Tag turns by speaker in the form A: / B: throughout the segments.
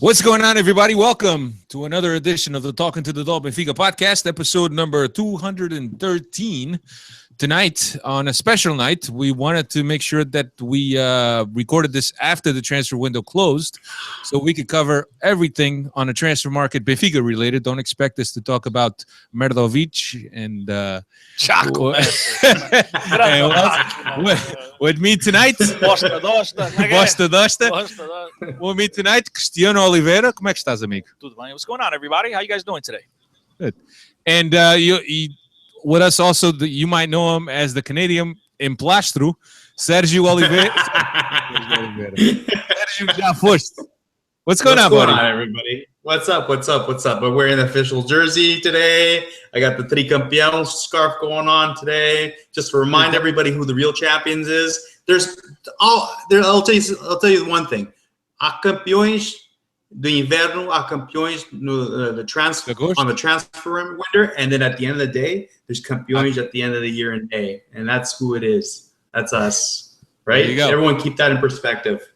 A: What's going on, everybody? Welcome to another edition of the Talking to the Adult Benfica podcast, episode number 213. Tonight, on a special night, we wanted to make sure that we recorded this after the transfer window closed so we could cover everything on a transfer market Benfica related. Don't expect us to talk about Merdovic and with me tonight. With me tonight, Cristiano Oliveira. Como é que estás, amigo?
B: Tudo bem? What's going on, everybody? How you guys doing today?
A: Good. And you with us also, you might know him as the Canadian Emplastro, Sergio Oliveira. Sergio já foste. What's going on, buddy?
C: What's going on, everybody? What's up? But we're in the official jersey today. I got the Tricampeões scarf going on today. Just to remind everybody who the real champions is. I'll tell you one thing. Há campeões do inverno, há campeões on the transfer window, and then at the end of the day, there's campeões at the end of the year and day, and that's who it is. That's us, right? Everyone keep that in perspective.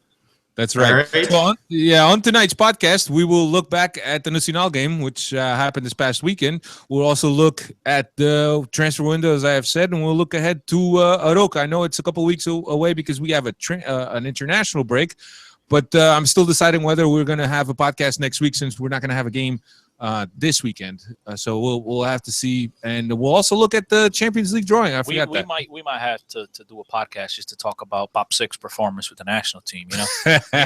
A: That's right.
C: Right.
A: So on tonight's podcast, we will look back at the Nacional game, which happened this past weekend. We'll also look at the transfer window, as I have said, and we'll look ahead to Aroca. I know it's a couple weeks away because we have an international break, but I'm still deciding whether we're going to have a podcast next week since we're not going to have a game this weekend. So we'll have to see, and we'll also look at the Champions League drawing. We
B: might have to do a podcast just to talk about Pop 6 performance with the national team. You know,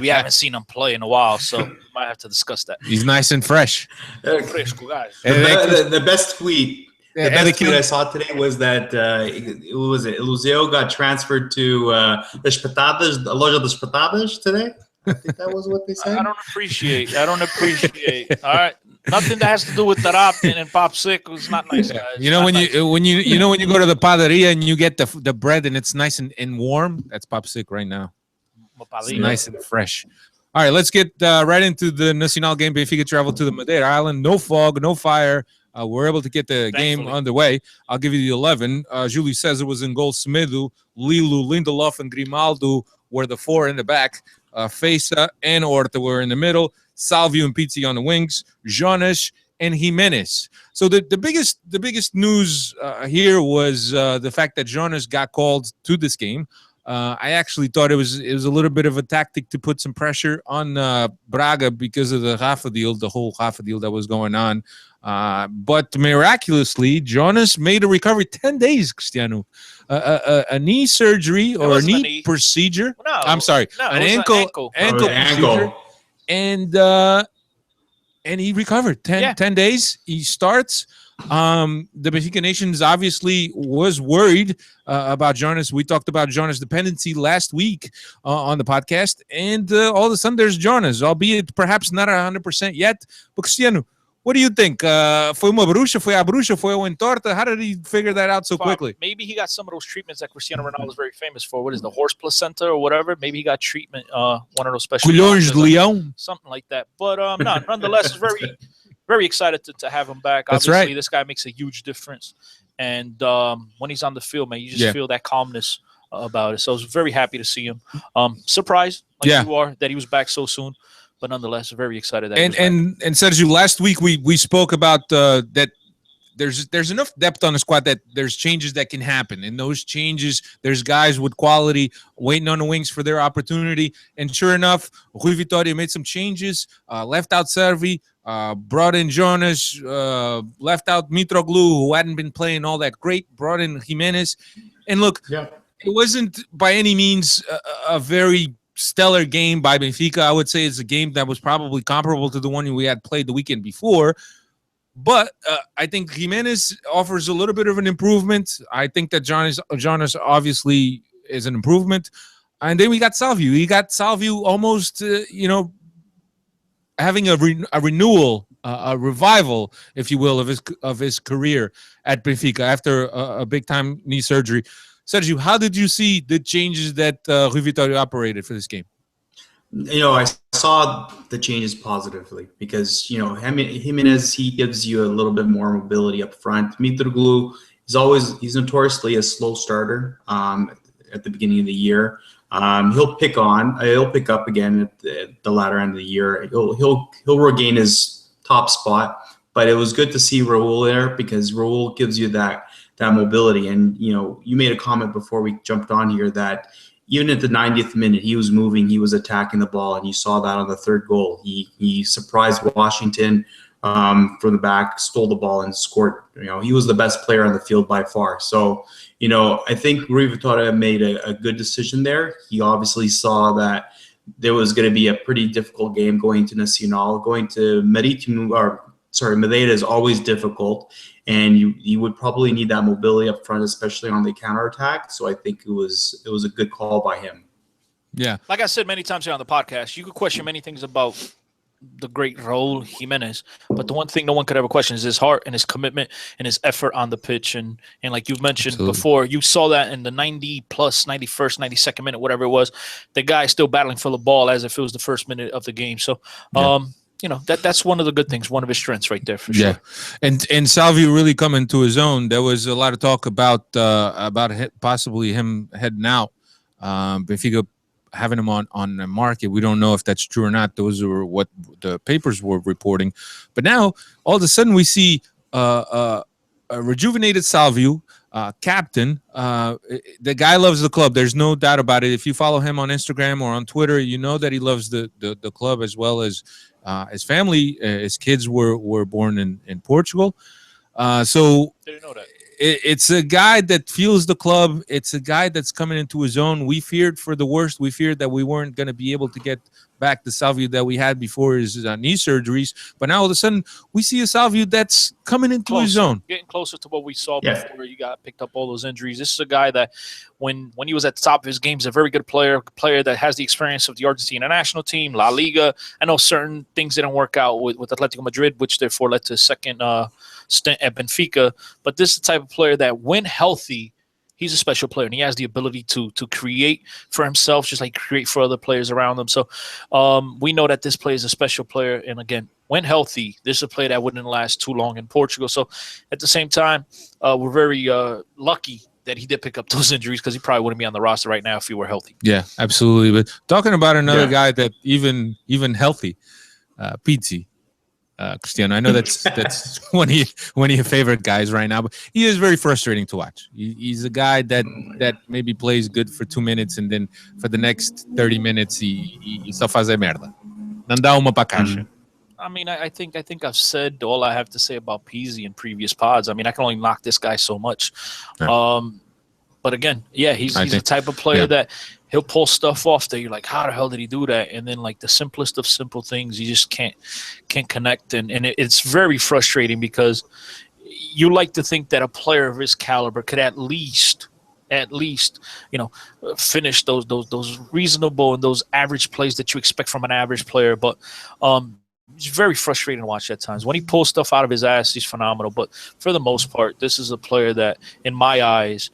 B: we haven't seen him play in a while, so we might have to discuss that.
A: He's nice and fresh.
B: Fresco, guys.
C: The best tweet. The best tweet I saw today was that Eluseo got transferred to the Loja dos Espetadas today. I think that was what they said.
B: I don't appreciate. All right, nothing that has to do with Tarapin and Pop 6 was not nice, guys.
A: You know when you go to the padaria and you get the bread and it's nice and warm. That's Pop 6 right now. It's nice and fresh. All right, let's get right into the Nacional game. Benfica traveled to the Madeira Island. No fog, no fire. We're able to get the game underway. I'll give you the 11. Júlio César was in goal. Semedo, Lilu, Lindelof, and Grimaldo were the four in the back. Feza and Horta were in the middle. Salvio and Pizzi on the wings. Jonas and Jimenez. So the biggest news here was the fact that Jonas got called to this game. I actually thought it was a little bit of a tactic to put some pressure on Braga because of the whole Rafa deal that was going on. But miraculously, Jonas made a recovery 10 days, Cristiano. A knee surgery or a knee procedure.
B: No,
A: I'm sorry, an ankle procedure. And he recovered 10 days. He starts. The Benfica Nations obviously was worried about Jonas. We talked about Jonas' dependency last week on the podcast, and all of a sudden there's Jonas, albeit perhaps not 100% yet. But Cristiano, what do you think? Foi uma bruxa? Foi a bruxa? Foi o entorta? How did he figure that out so quickly?
B: Maybe he got some of those treatments that Cristiano Ronaldo is very famous for. What is the horse placenta or whatever? Maybe he got treatment, one of those special
A: Colhões de leão,
B: something like that. But nonetheless, very excited to have him back.
A: That's
B: Obviously,
A: right.
B: This guy makes a huge difference. And when he's on the field, man, you just feel that calmness about it. So I was very happy to see him. Surprised, like you are, that he was back so soon. But nonetheless, very excited that he was back.
A: And Sergio, last week we spoke about that there's enough depth on the squad that there's changes that can happen. And those changes, there's guys with quality waiting on the wings for their opportunity. And sure enough, Rui Vitoria made some changes, left out Servi, brought in Jonas, left out Mitroglou, who hadn't been playing all that great, brought in Jimenez. And look, it wasn't by any means a very stellar game by Benfica. I would say it's a game that was probably comparable to the one we had played the weekend before. But I think Jimenez offers a little bit of an improvement. I think that Jonas obviously is an improvement. And then we got Salvio. He got Salvio almost, having a renewal, a revival, if you will, of his career at Benfica after a big-time knee surgery. Sergio, how did you see the changes that Rui Vitoria operated for this game?
C: I saw the changes positively because, Jimenez, he gives you a little bit more mobility up front. Mitroglou he's notoriously a slow starter at the beginning of the year. He'll pick up again at the latter end of the year. He'll regain his top spot. But it was good to see Raul there because Raul gives you that mobility. And you made a comment before we jumped on here that even at the 90th minute, he was moving, he was attacking the ball, and you saw that on the third goal. He surprised Washington from the back, stole the ball, and scored. He was the best player on the field by far. So, I think Rui Vitoria made a good decision there. He obviously saw that there was going to be a pretty difficult game going to Nacional, going to Madeira is always difficult, and you would probably need that mobility up front, especially on the counterattack. So I think it was a good call by him.
A: Yeah.
B: Like I said many times here on the podcast, you could question many things about the great Raul Jimenez, but the one thing no one could ever question is his heart and his commitment and his effort on the pitch. And like you've mentioned before, you saw that in the 91st, 92nd minute, whatever it was, the guy still battling for the ball as if it was the first minute of the game. So, that's one of the good things, one of his strengths right there for sure.
A: Yeah, and Salvio really coming to his own. There was a lot of talk about possibly him heading out. Benfica having him on the market. We don't know if that's true or not. Those are what the papers were reporting. But now, all of a sudden, we see a rejuvenated Salvio, captain. The guy loves the club. There's no doubt about it. If you follow him on Instagram or on Twitter, you know that he loves the club as well as his family. His kids were born in Portugal. So
B: didn't know that.
A: It's a guy that feels the club. It's a guy that's coming into his own. We feared for the worst. We feared that we weren't going to be able to get back the Salvio that we had before his knee surgeries. But now all of a sudden, we see a Salvio that's coming into his own.
B: Getting closer to what we saw before he got picked up all those injuries. This is a guy that when he was at the top of his game is a very good player that has the experience of the Argentina national team, La Liga. I know certain things didn't work out with Atletico Madrid, which therefore led to a second stint at Benfica. But this is the type of player that when healthy, he's a special player, and he has the ability to create for himself, just like create for other players around him. So we know that this player is a special player. And again, when healthy, this is a player that wouldn't last too long in Portugal. So at the same time, we're very lucky that he did pick up those injuries because he probably wouldn't be on the roster right now if he were healthy.
A: Yeah, absolutely. But talking about another guy that even healthy, Pizzi. Cristiano, I know that's one of your favorite guys right now, but he is very frustrating to watch. He's a guy that maybe plays good for 2 minutes and then for the next 30 minutes he só faz merda. Não dá uma pra caixa.
B: I mean, I think I've said all I have to say about Pizzi in previous pods. I mean, I can only knock this guy so much. Yeah. But again, he's the type of player that he'll pull stuff off that you're like, how the hell did he do that? And then like the simplest of simple things, you just can't connect. And it's very frustrating because you like to think that a player of his caliber could at least finish those reasonable and those average plays that you expect from an average player. But it's very frustrating to watch at times. When he pulls stuff out of his ass, he's phenomenal. But for the most part, this is a player that, in my eyes,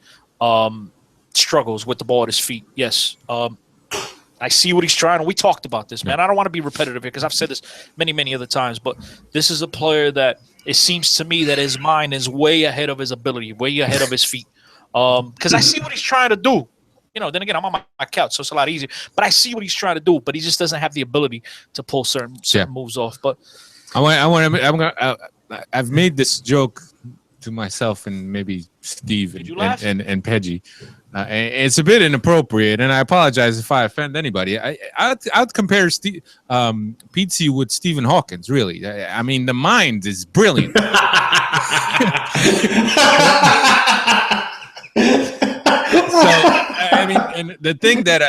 B: struggles with the ball at his feet. Yes. I see what he's trying. We talked about this, man. I don't want to be repetitive here because I've said this many, many other times, but this is a player that it seems to me that his mind is way ahead of his ability, way ahead of his feet. Because I see what he's trying to do. Then again, I'm on my couch, so it's a lot easier. But I see what he's trying to do, but he just doesn't have the ability to pull certain moves off. But
A: I've made this joke to myself and maybe Steve and Peggy. It's a bit inappropriate, and I apologize if I offend anybody. I'd compare Pizzi with Stephen Hawkins, really. I mean, the mind is brilliant. So, I mean, and the thing that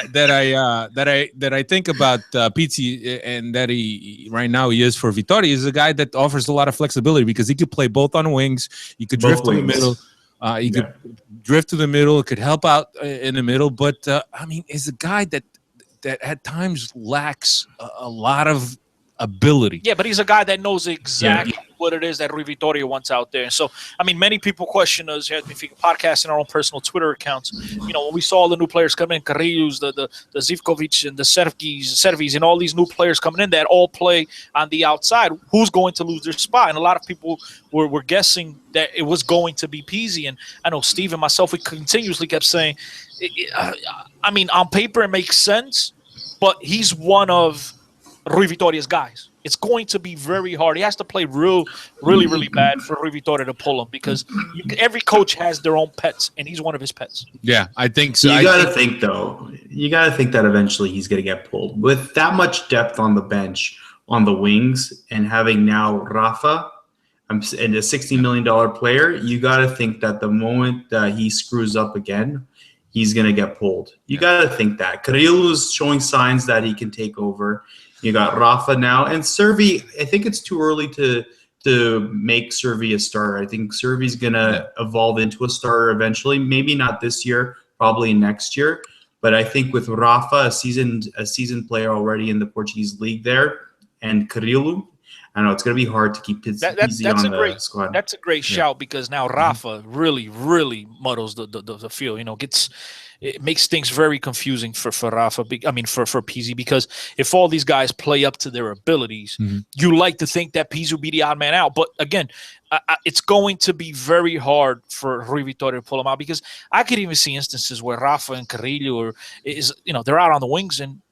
A: I think about Pizzi and that he right now he is for Vitoria is a guy that offers a lot of flexibility because he could play both on wings. He could drift to the middle. He could drift to the middle. Could help out in the middle. But I mean, is a guy that at times lacks a lot of ability.
B: Yeah, but he's a guy that knows exactly what it is that Rui Vitoria wants out there. And so, I mean, many people question us here at Benfica Podcast in our own personal Twitter accounts. You know, when we saw all the new players coming in, Carrillos, the Zivkovic, and the Servis, and all these new players coming in that all play on the outside, who's going to lose their spot? And a lot of people were guessing that it was going to be Pizzi. And I know Steve and myself, we continuously kept saying, I mean, on paper it makes sense, but he's one of Rui Vitoria's guys. It's going to be very hard. He has to play really bad for Rui Vitoria to pull him, because every coach has their own pets, and he's one of his pets.
A: Yeah, I think so.
C: You got to think that eventually he's going to get pulled. With that much depth on the bench, on the wings, and having now Rafa and a $60 million player, you got to think that the moment that he screws up again, he's going to get pulled. You got to think that. Carrillo's showing signs that he can take over. You got Rafa now. And Servi, I think it's too early to make Servi a starter. I think Servi's going to evolve into a starter eventually. Maybe not this year, probably next year. But I think with Rafa, a seasoned player already in the Portuguese league there, and Carrillo, I know it's going to be hard to keep Pizzi on the squad.
B: That's a great shout, because now Rafa really muddles the field. You know, it makes things very confusing for Rafa. I mean, for Pizzi, because if all these guys play up to their abilities, you like to think that Pizzi will be the odd man out. But again, it's going to be very hard for Rui Vitoria to pull him out, because I could even see instances where Rafa and Carrillo they're out on the wings, and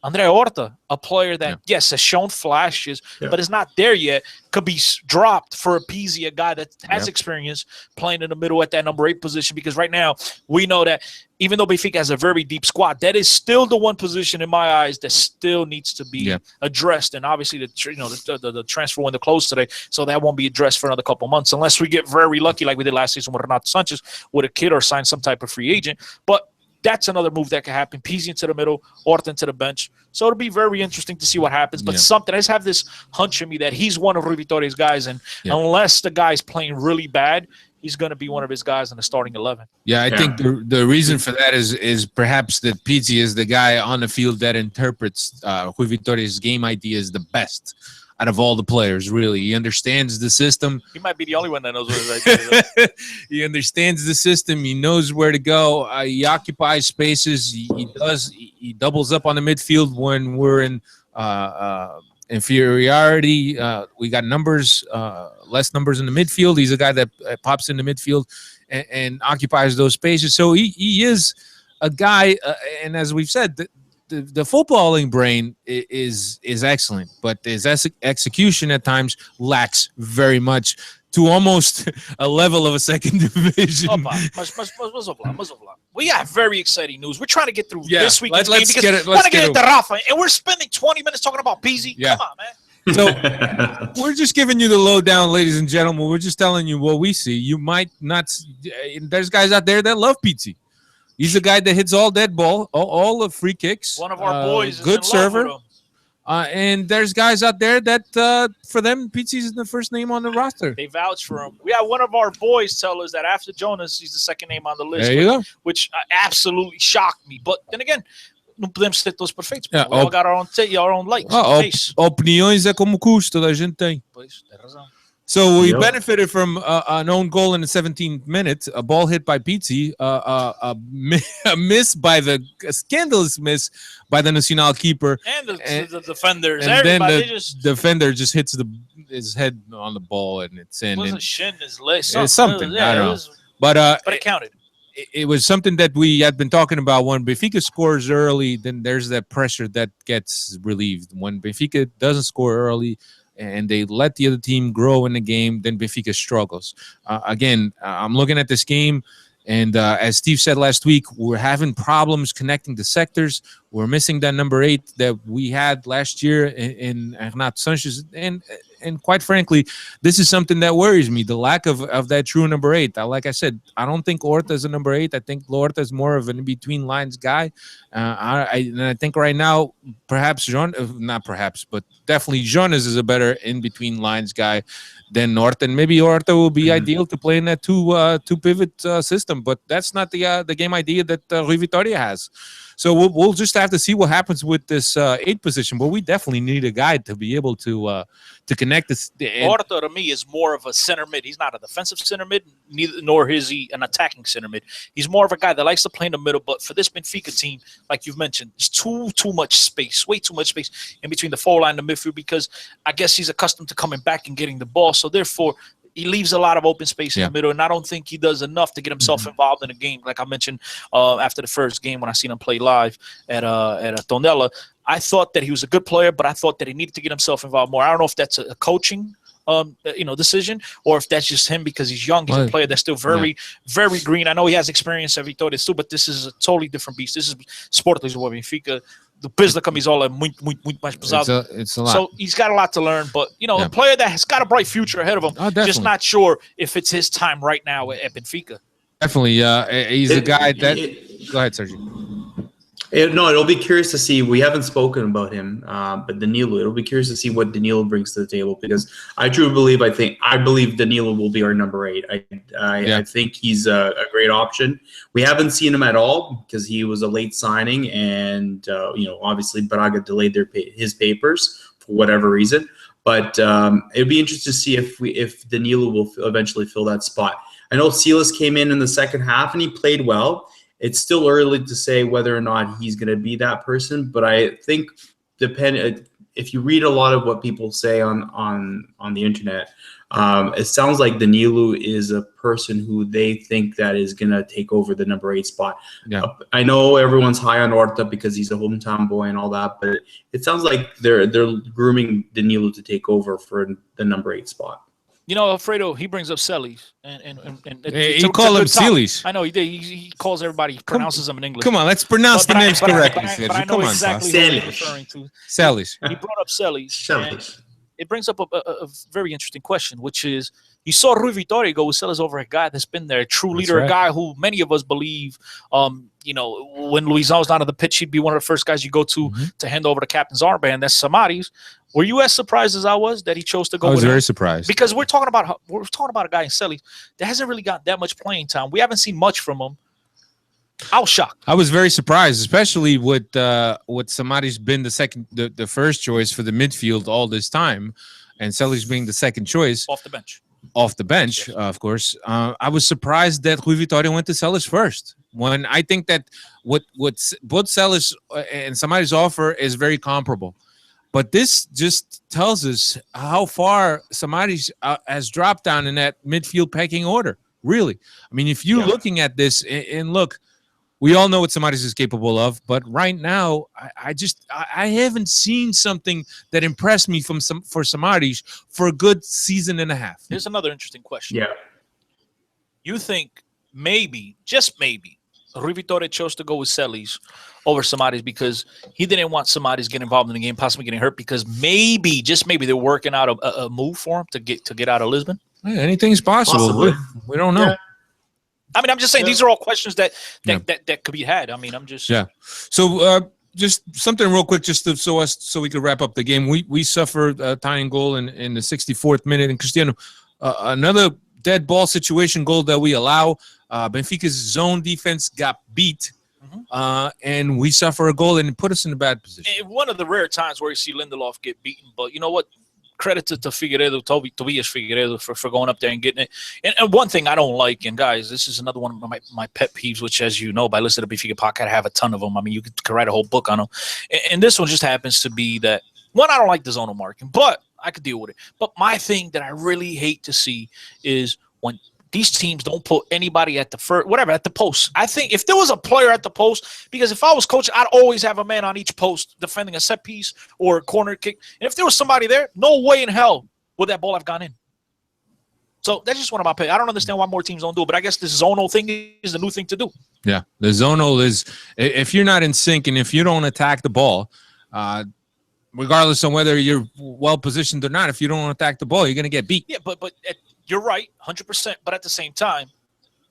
B: Andrea Horta, a player that, yes, has shown flashes, but is not there yet, could be dropped for a Pizzi, a guy that has experience playing in the middle at that number 8 position. Because right now, we know that even though Benfica has a very deep squad, that is still the one position in my eyes that still needs to be addressed. And obviously, the transfer window closed today, so that won't be addressed for another couple months, unless we get very lucky like we did last season with Renato Sanchez, with a kid, or sign some type of free agent. But that's another move that could happen. Pizzi into the middle, Horta into the bench. So it'll be very interesting to see what happens. But I just have this hunch in me that he's one of Rui Vitoria's guys. And unless the guy's playing really bad, he's going to be one of his guys in the starting 11.
A: Yeah, I think the reason for that is perhaps that Pizzi is the guy on the field that interprets Rui Vitoria's game ideas the best out of all the players, really. He understands the system.
B: He might be the only one that knows what his idea is.
A: He understands the system. He knows where to go. He occupies spaces. He doubles up on the midfield when we're in inferiority. We got numbers, less numbers in the midfield. He's a guy that pops in the midfield and occupies those spaces. So he is a guy, and as we've said, the footballing brain is excellent, but his execution at times lacks very much, to almost a level of a second division.
B: We have very exciting news. We're trying to get through this week's game because
A: get it.
B: We're get into Rafa, and we're spending 20 minutes talking about Pizzi.
A: Yeah.
B: Come on, man.
A: So we're just giving you the lowdown, ladies and gentlemen. We're just telling you what we see. You might not. There's guys out there that love Pizzi. He's the guy that hits all dead ball, all the free kicks.
B: One of our boys is
A: good
B: in
A: server.
B: love with him.
A: And there's guys out there that, for them, Pizzi is the first name on the roster.
B: They vouch for him. We had one of our boys tell us that after Jonas, he's the second name on the list.
A: There you go.
B: Which absolutely shocked me. But then again, não podemos ser todos perfeitos. We all got our own likes.
A: Opiniões é como custo, toda a gente tem.
B: Pois, tem razão.
A: So we benefited from an own goal in the 17th minute, a ball hit by Pizzi, a scandalous miss by the Nacional keeper,
B: and the defenders.
A: And then the defender just hits his head on the ball, and it's in.
B: It wasn't shin, his leg.
A: It's something. I don't know. But
B: it counted.
A: It was something that we had been talking about. When Benfica scores early, then there's that pressure that gets relieved. When Benfica doesn't score early, and they let the other team grow in the game, then Benfica struggles. Again, I'm looking at this game, and as Steve said last week, we're having problems connecting the sectors. We're missing that number 8 that we had last year in Renato Sanchez. And quite frankly, this is something that worries me, the lack of that true number 8. Like I said, I don't think Horta is a number 8. I think Horta is more of an in-between lines guy. I think right now, definitely Jonas is a better in-between lines guy than Horta. And maybe Horta will be ideal to play in that two pivot system, but that's not the game idea that Rui Vitoria has. So we'll just have to see what happens with this 8 position. But we definitely need a guy to be able to connect this.
B: Horta to me is more of a center mid. He's not a defensive center mid, nor is he an attacking center mid. He's more of a guy that likes to play in the middle. But for this Benfica team, like you've mentioned, it's too much space, way too much space in between the forward line and the midfield, because I guess he's accustomed to coming back and getting the ball. So therefore, he leaves a lot of open space in the middle, and I don't think he does enough to get himself involved in a game. Like I mentioned after the first game when I seen him play live at Tonella, I thought that he was a good player, but I thought that he needed to get himself involved more. I don't know if that's a coaching decision, or if that's just him because he's young. He's a player that's still very green. I know he has experience at Vitória too, but this is a totally different beast. This is Sport Lisboa, Benfica. The business comes all muito mais pesado.
A: It's a lot.
B: So he's got a lot to learn, but a player that has got a bright future ahead of him. Just not sure if it's his time right now at Benfica.
A: Definitely, he's a guy that. Go ahead, Sergio.
C: It'll be curious to see. We haven't spoken about him, but Danilo. It'll be curious to see what Danilo brings to the table, because I truly believe. I believe Danilo will be our number 8. I think he's a great option. We haven't seen him at all because he was a late signing, and obviously Braga delayed his papers for whatever reason. But it'd be interesting to see if Danilo will eventually fill that spot. I know Silas came in the second half and he played well. It's still early to say whether or not he's going to be that person, but I think if you read a lot of what people say on the internet, it sounds like Danilo is a person who they think that is going to take over the number 8 spot. Yeah. I know everyone's high on Horta because he's a hometown boy and all that, but it sounds like they're grooming Danilo to take over for the number 8 spot.
B: Alfredo, he brings up Celis, and
A: he calls him Celis.
B: I know he did. He calls everybody, pronounces them in English.
A: Come on, let's pronounce the names correctly.
B: But I know exactly who he's referring to.
A: Celis.
B: He brought up Celis. It brings up a very interesting question, which is, you saw Rui Vitoria go with Celis over a guy that's been there, a true leader, a guy who many of us believe, when Luizão's not on the pitch, he'd be one of the first guys you go to hand over the captain's armband. That's Samaris. Were you as surprised as I was that he chose to go?
A: I was
B: with
A: very
B: him?
A: Surprised,
B: because we're talking about a guy in Celis that hasn't really got that much playing time. We haven't seen much from him. I was shocked.
A: I was very surprised, especially with Samaris been the first choice for the midfield all this time, and Celis being the second choice
B: off the bench.
A: Yes. Of course. I was surprised that Rui Vitoria went to Celis first. When I think that what both Celis and Samaris offer is very comparable. But this just tells us how far Samaris has dropped down in that midfield pecking order. Really. I mean, if you're looking at this and look, we all know what Samaris is capable of, but right now, I haven't seen something that impressed me for Samaris for a good season and a half.
B: Here's another interesting question.
C: Yeah.
B: You think maybe, just maybe, Rui Vitoria chose to go with Celis over Samaris because he didn't want Samaris getting involved in the game, possibly getting hurt, because maybe, just maybe, they're working out a move for him to get out of Lisbon?
A: Yeah, anything's possible. We don't know.
B: Yeah. I mean, I'm just saying these are all questions that could be had. I mean, I'm just
A: So just something real quick, just so we could wrap up the game. We suffered a tying goal in the 64th minute, and Cristiano, another dead ball situation goal that we allow. Benfica's zone defense got beat, and we suffer a goal and put us in a bad position.
B: And one of the rare times where you see Lindelof get beaten, but you know what? Credit to Figueiredo, Tobias Figueiredo for going up there and getting it. And one thing I don't like, and guys, this is another one of my pet peeves, which, as you know, by listening to Benfica podcast, I have a ton of them. I mean, you could write a whole book on them. And this one just happens to be that, one, I don't like the zonal marking, but I could deal with it. But my thing that I really hate to see is when these teams don't put anybody at the first, whatever, at the post. I think if there was a player at the post, because if I was coach, I'd always have a man on each post defending a set piece or a corner kick. And if there was somebody there, no way in hell would that ball have gone in. So that's just one of my picks. I don't understand why more teams don't do it, but I guess this zonal thing is the new thing to do.
A: Yeah, the zonal is, if you're not in sync and if you don't attack the ball, regardless of whether you're well positioned or not, if you don't attack the ball, you're going to get beat.
B: Yeah, but you're right, 100%. But at the same time,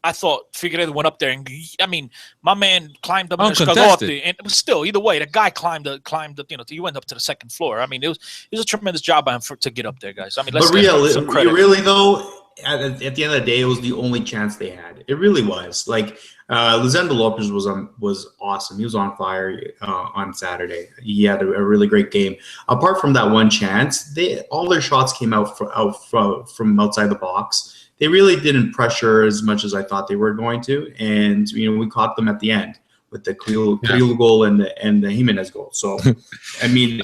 B: I thought Figueiredo went up there, and I mean, my man climbed up in the and it was still, either way, the guy climbed. You went up to the second floor. I mean, it was a tremendous job by him to get up there, guys. I mean, let's
C: really though, at the end of the day, it was the only chance they had. It really was. Like Lisandro Lopez was awesome. He was on fire on Saturday. He had a really great game. Apart from that one chance, all their shots came out from outside the box. They really didn't pressure as much as I thought they were going to, and we caught them at the end with the Carrillo goal and the Jimenez goal. So, I mean,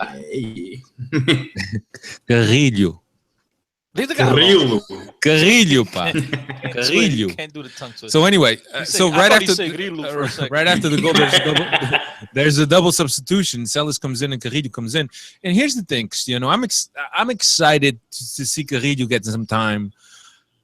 A: Carrillo.
C: Carrillo,
A: pa. Carrillo.
B: Can't do the tongue twister.
A: So anyway, so right after the goal, there's a double substitution. Celis comes in and Carrillo comes in. And here's the thing, I'm excited to see Carrillo get some time.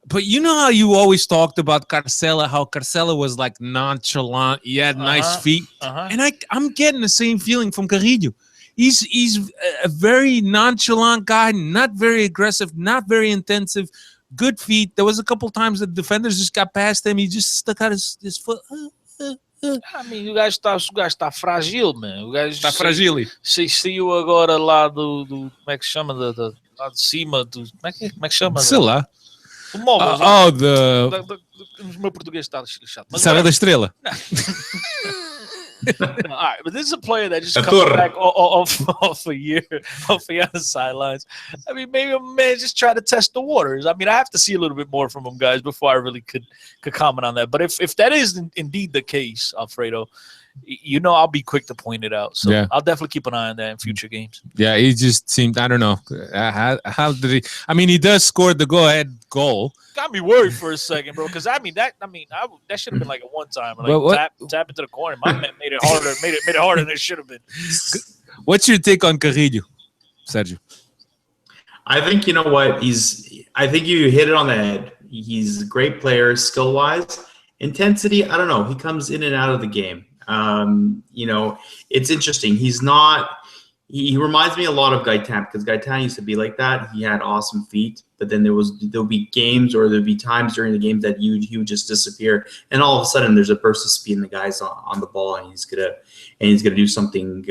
A: But you know how you always talked about Carcela, how Carcela was like nonchalant, he had nice feet, and I'm getting the same feeling from Carrillo. He's a very nonchalant guy, not very aggressive, not very intensive, good feet. There was a couple times the defenders just got past him. He just stuck out his foot.
B: I mean, o gajo está frágil, man. O gajo
A: está frágil.
B: Saiu agora lá do como é que chama lá de cima do como é que chama?
A: Sei lá.
B: O móvel. O meu português está chato.
A: Serra da Estrela.
B: All right, but this is a player that just comes back off a year on the sidelines. I mean, maybe a man just try to test the waters. I mean, I have to see a little bit more from him, guys, before I really could comment on that. But if that is indeed the case, Alfredo, I'll be quick to point it out. So yeah. I'll definitely keep an eye on that in future games.
A: Yeah, he just seemed, I don't know. How did he? I mean, he does score the go-ahead goal.
B: Got me worried for a second, bro. Because that should have been like a one-time, like tap into the corner. My man made it harder. Made it harder than it should have been.
A: What's your take on Carrillo, Sergio?
C: I think you know what I think you hit it on the head. He's a great player, skill-wise. Intensity, I don't know. He comes in and out of the game. It's interesting. He reminds me a lot of Gaetan, because Gaetan used to be like that. He had awesome feet, but then there'll be games or there'll be times during the game that he would just disappear, and all of a sudden there's a burst of speed and the guy's on the ball and he's gonna do something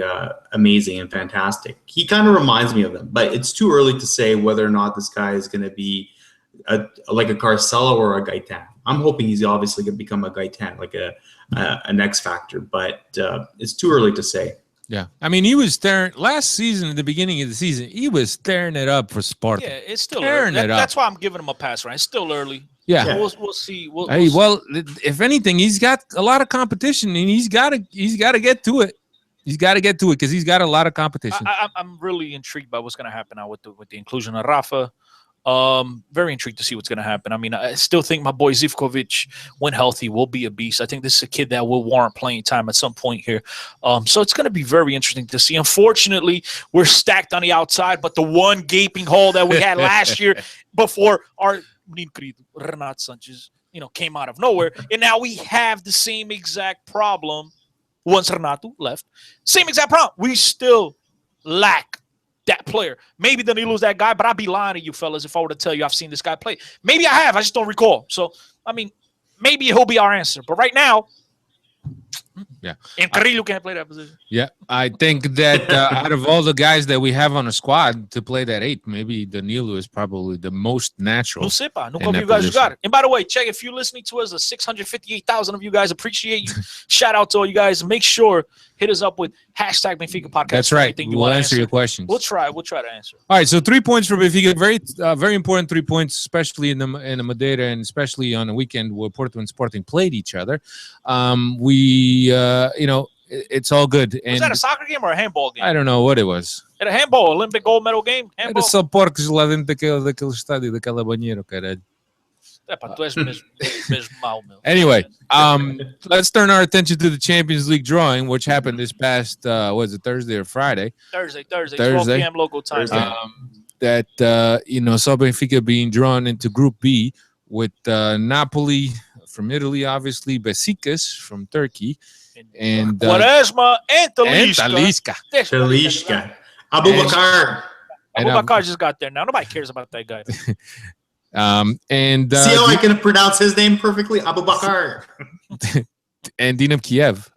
C: amazing and fantastic. He kind of reminds me of them, but it's too early to say whether or not this guy is gonna be like a Carcela or a Gaetan. I'm hoping he's obviously gonna become a Gaetan, like an X factor, but it's too early to say.
A: Yeah, I mean, he was last season at the beginning of the season. He was tearing it up for Sparta.
B: Yeah, it's still early. That's why I'm giving him a pass, right? It's still early.
A: Yeah,
B: we'll see.
A: Well, if anything, he's got a lot of competition, and he's got to get to it. He's got to get to it because he's got a lot of competition.
B: I'm really intrigued by what's going to happen now with the inclusion of Rafa. Very intrigued to see what's going to happen. I mean, I still think my boy Zivkovic, when healthy, will be a beast. I think this is a kid that will warrant playing time at some point here. So it's going to be very interesting to see. Unfortunately, we're stacked on the outside, but the one gaping hole that we had last year before our Renato Sanchez, came out of nowhere, and now we have the same exact problem once Renato left. Same exact problem. We still lack that player. Maybe then he lose that guy, but I'd be lying to you fellas if I were to tell you I've seen this guy play. Maybe I have. I just don't recall. So, I mean, maybe he'll be our answer. But right now,
A: yeah,
B: and Carrillo can't play that position.
A: Yeah, I think that out of all the guys that we have on the squad to play that 8, maybe Danilo is probably the most natural.
B: Nunca you guys got it. And by the way, check, if you're listening to us, the 658,000 of you guys, appreciate you. Shout out to all you guys. Make sure hit us up with hashtag Benfica Podcast.
A: That's right. We'll answer your questions.
B: We'll try to answer.
A: All right. So 3 points for Benfica. Very important 3 points, especially in the Madeira, and especially on a weekend where Porto and Sporting played each other. It's all good.
B: Was that a soccer game or a handball game?
A: I don't know what it was.
B: Era handball, Olympic gold medal game. Handball.
A: Era só porcos lá dentro daquele estádio, daquela banheira, caralho.
B: Tu és mesmo mau, meu.
A: Anyway, let's turn our attention to the Champions League drawing, which happened this past, was it Thursday or Friday?
B: Thursday, 12 p.m. local time.
A: That, saw Benfica being drawn into Group B with Napoli from Italy, obviously, Besiktas from Turkey, and
B: Quaresma and Talisca. Abubakar just got there now. Nobody cares about that guy.
C: And see how I can pronounce his name perfectly? Abubakar.
A: And Dinamo Kiev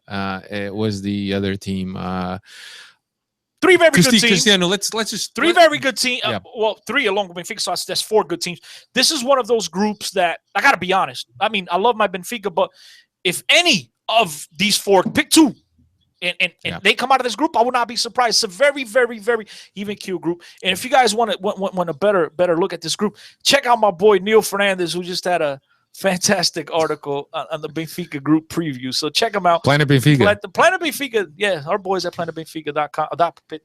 A: was the other team.
B: Three very good teams.
A: Cristiano, let's just
B: three very good teams.
A: Yeah.
B: Well, three along with Benfica, so that's 4 good teams. This is one of those groups that I gotta be honest. I mean, I love my Benfica, but if any of these 4, pick 2, and they come out of this group, I would not be surprised. It's a very, very, very even keel group. And if you guys want a better look at this group, check out my boy Neil Fernandez, who just had a fantastic article on the Benfica group preview. So check them out.
A: Planet Benfica.
B: Planet Benfica. Yeah, our boys at planetbenfica.com.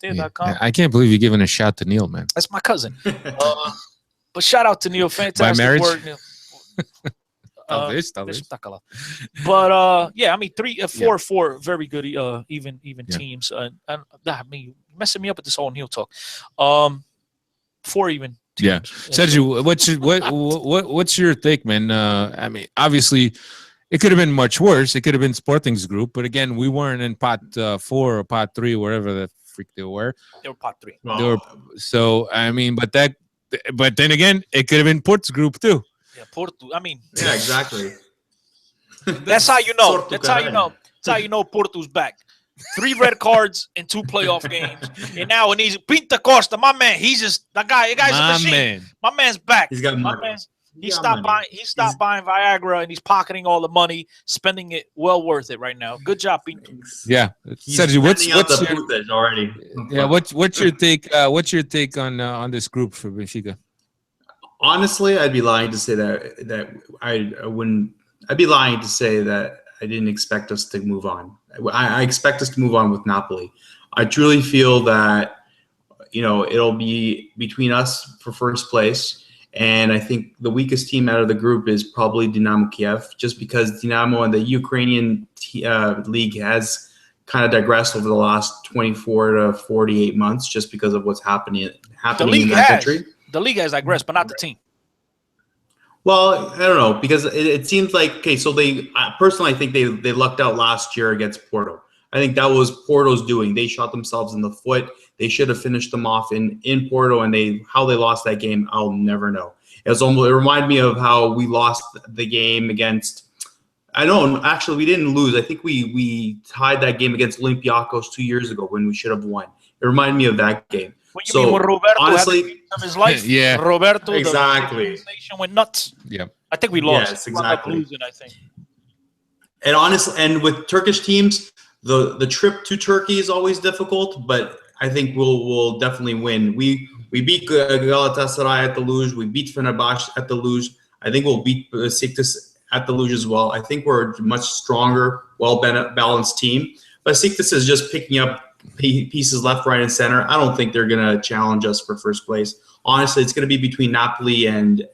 A: Yeah. I can't believe you're giving a shout to Neil, man.
B: That's my cousin. But shout out to Neil. Fantastic
A: By marriage?
B: work, Neil.
A: Talvez.
B: But yeah, I mean 4 very good even teams. And I mean, messing me up with this whole Neil talk. 4 even.
A: Yeah, Sergio, what's your take, man? I mean, obviously, it could have been much worse. It could have been Sporting's group, but again, we weren't in pot 4 or pot 3, wherever the freak they were.
B: They were pot 3.
A: So I mean, but then again, it could have been Port's group too.
B: Yeah, Porto. I mean,
C: yeah, exactly.
B: That's how you know. That's how you know. That's how you know Porto's back. 3 red cards in 2 playoff games, and now when he's Pinta Costa, my man, he's just the guy. The guy's a machine. Man. My man's back.
C: He's got money.
B: He stopped buying Viagra, and he's pocketing all the money, spending it well worth it right now. Good job, Pinto.
A: Yeah, Sergio, what's
C: your already?
A: Yeah, what's your take? What's your take on this group for Benfica?
C: Honestly, I'd be lying to say that I wouldn't. I'd be lying to say that I didn't expect us to move on. I expect us to move on with Napoli. I truly feel that, it'll be between us for first place. And I think the weakest team out of the group is probably Dynamo Kiev, just because Dynamo and the Ukrainian league has kind of digressed over the last 24 to 48 months just because of what's happening in that country.
B: The league has digressed, but not the team.
C: Well, I don't know, because it seems like, okay, so personally, I think they lucked out last year against Porto. I think that was Porto's doing. They shot themselves in the foot. They should have finished them off in Porto, and how they lost that game, I'll never know. It reminded me of how we lost the game against, actually we didn't lose. I think we tied that game against Olympiacos 2 years ago when we should have won. It reminded me of that game.
B: What you mean when Roberto
C: honestly,
B: had the game of his life?
A: Yeah.
B: Roberto,
C: exactly.
B: The nation went nuts.
A: Yeah.
B: I think we lost.
C: Yes, exactly.
B: Losing, I think.
C: And honestly, and with Turkish teams, the trip to Turkey is always difficult, but I think we'll definitely win. We beat Galatasaray at the Luge. We beat Fenerbahce at the Luge. I think we'll beat Besiktas at the Luge as well. I think we're a much stronger, well-balanced team. But Besiktas is just picking up pieces left, right, and center. I don't think they're going to challenge us for first place. Honestly, it's going to be between Napoli and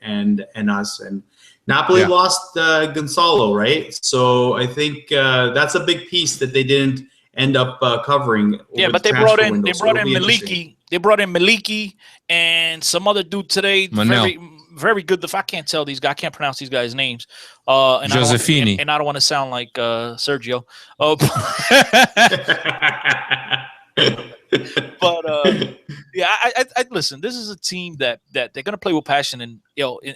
C: us. And Napoli lost Gonzalo, right? So I think that's a big piece that they didn't end up covering.
B: Yeah, but they brought in Maliki. They brought in Maliki and some other dude today. Very, very good. I can't tell these guys. I can't pronounce these guys' names. And
A: Josefini.
B: I don't want to sound like Sergio. But yeah, I listen. This is a team that they're gonna play with passion, and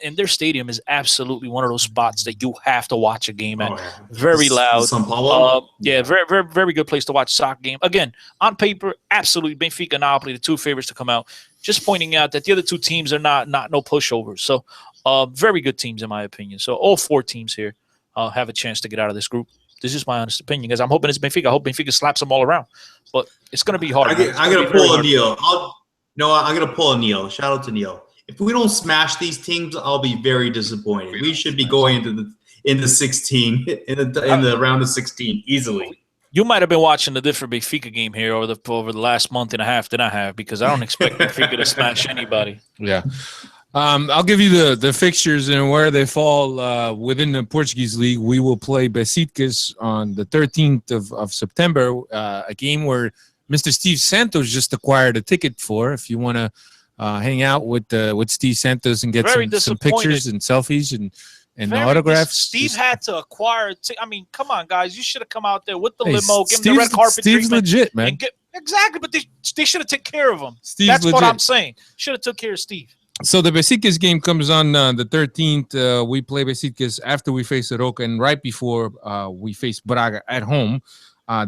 B: and their stadium is absolutely one of those spots that you have to watch a game at. Very loud.
C: São Paulo.
B: Yeah, very, very, very good place to watch a soccer game. Again, on paper, absolutely Benfica, Napoli, the 2 favorites to come out. Just pointing out that the other 2 teams are not no pushovers. So, very good teams in my opinion. So all 4 teams here have a chance to get out of this group. This is my honest opinion, because I'm hoping it's Benfica. I hope Benfica slaps them all around, but it's going to be hard.
C: I'm going to pull a Neil. I'm going to pull a Neil. Shout out to Neil. If we don't smash these teams, I'll be very disappointed. We should be going into 16 in the round of 16 easily.
B: You might have been watching a different Benfica game here over the last month and a half than I have, because I don't expect Benfica to smash anybody.
A: Yeah. I'll give you the fixtures and where they fall within the Portuguese league. We will play Besiktas on the 13th of September, a game where Mr. Steve Santos just acquired a ticket for. If you want to hang out with Steve Santos and get some pictures and selfies and autographs.
B: Steve had to acquire. I mean, come on, guys. You should have come out there with the limo, give him the red carpet
A: Steve's
B: treatment.
A: Legit, man.
B: Exactly, but they should have taken care of him.
A: That's
B: what I'm saying. Should have took care of Steve.
A: So the Besiktas game comes on the 13th. We play Besiktas after we face Roca and right before we face Braga at home.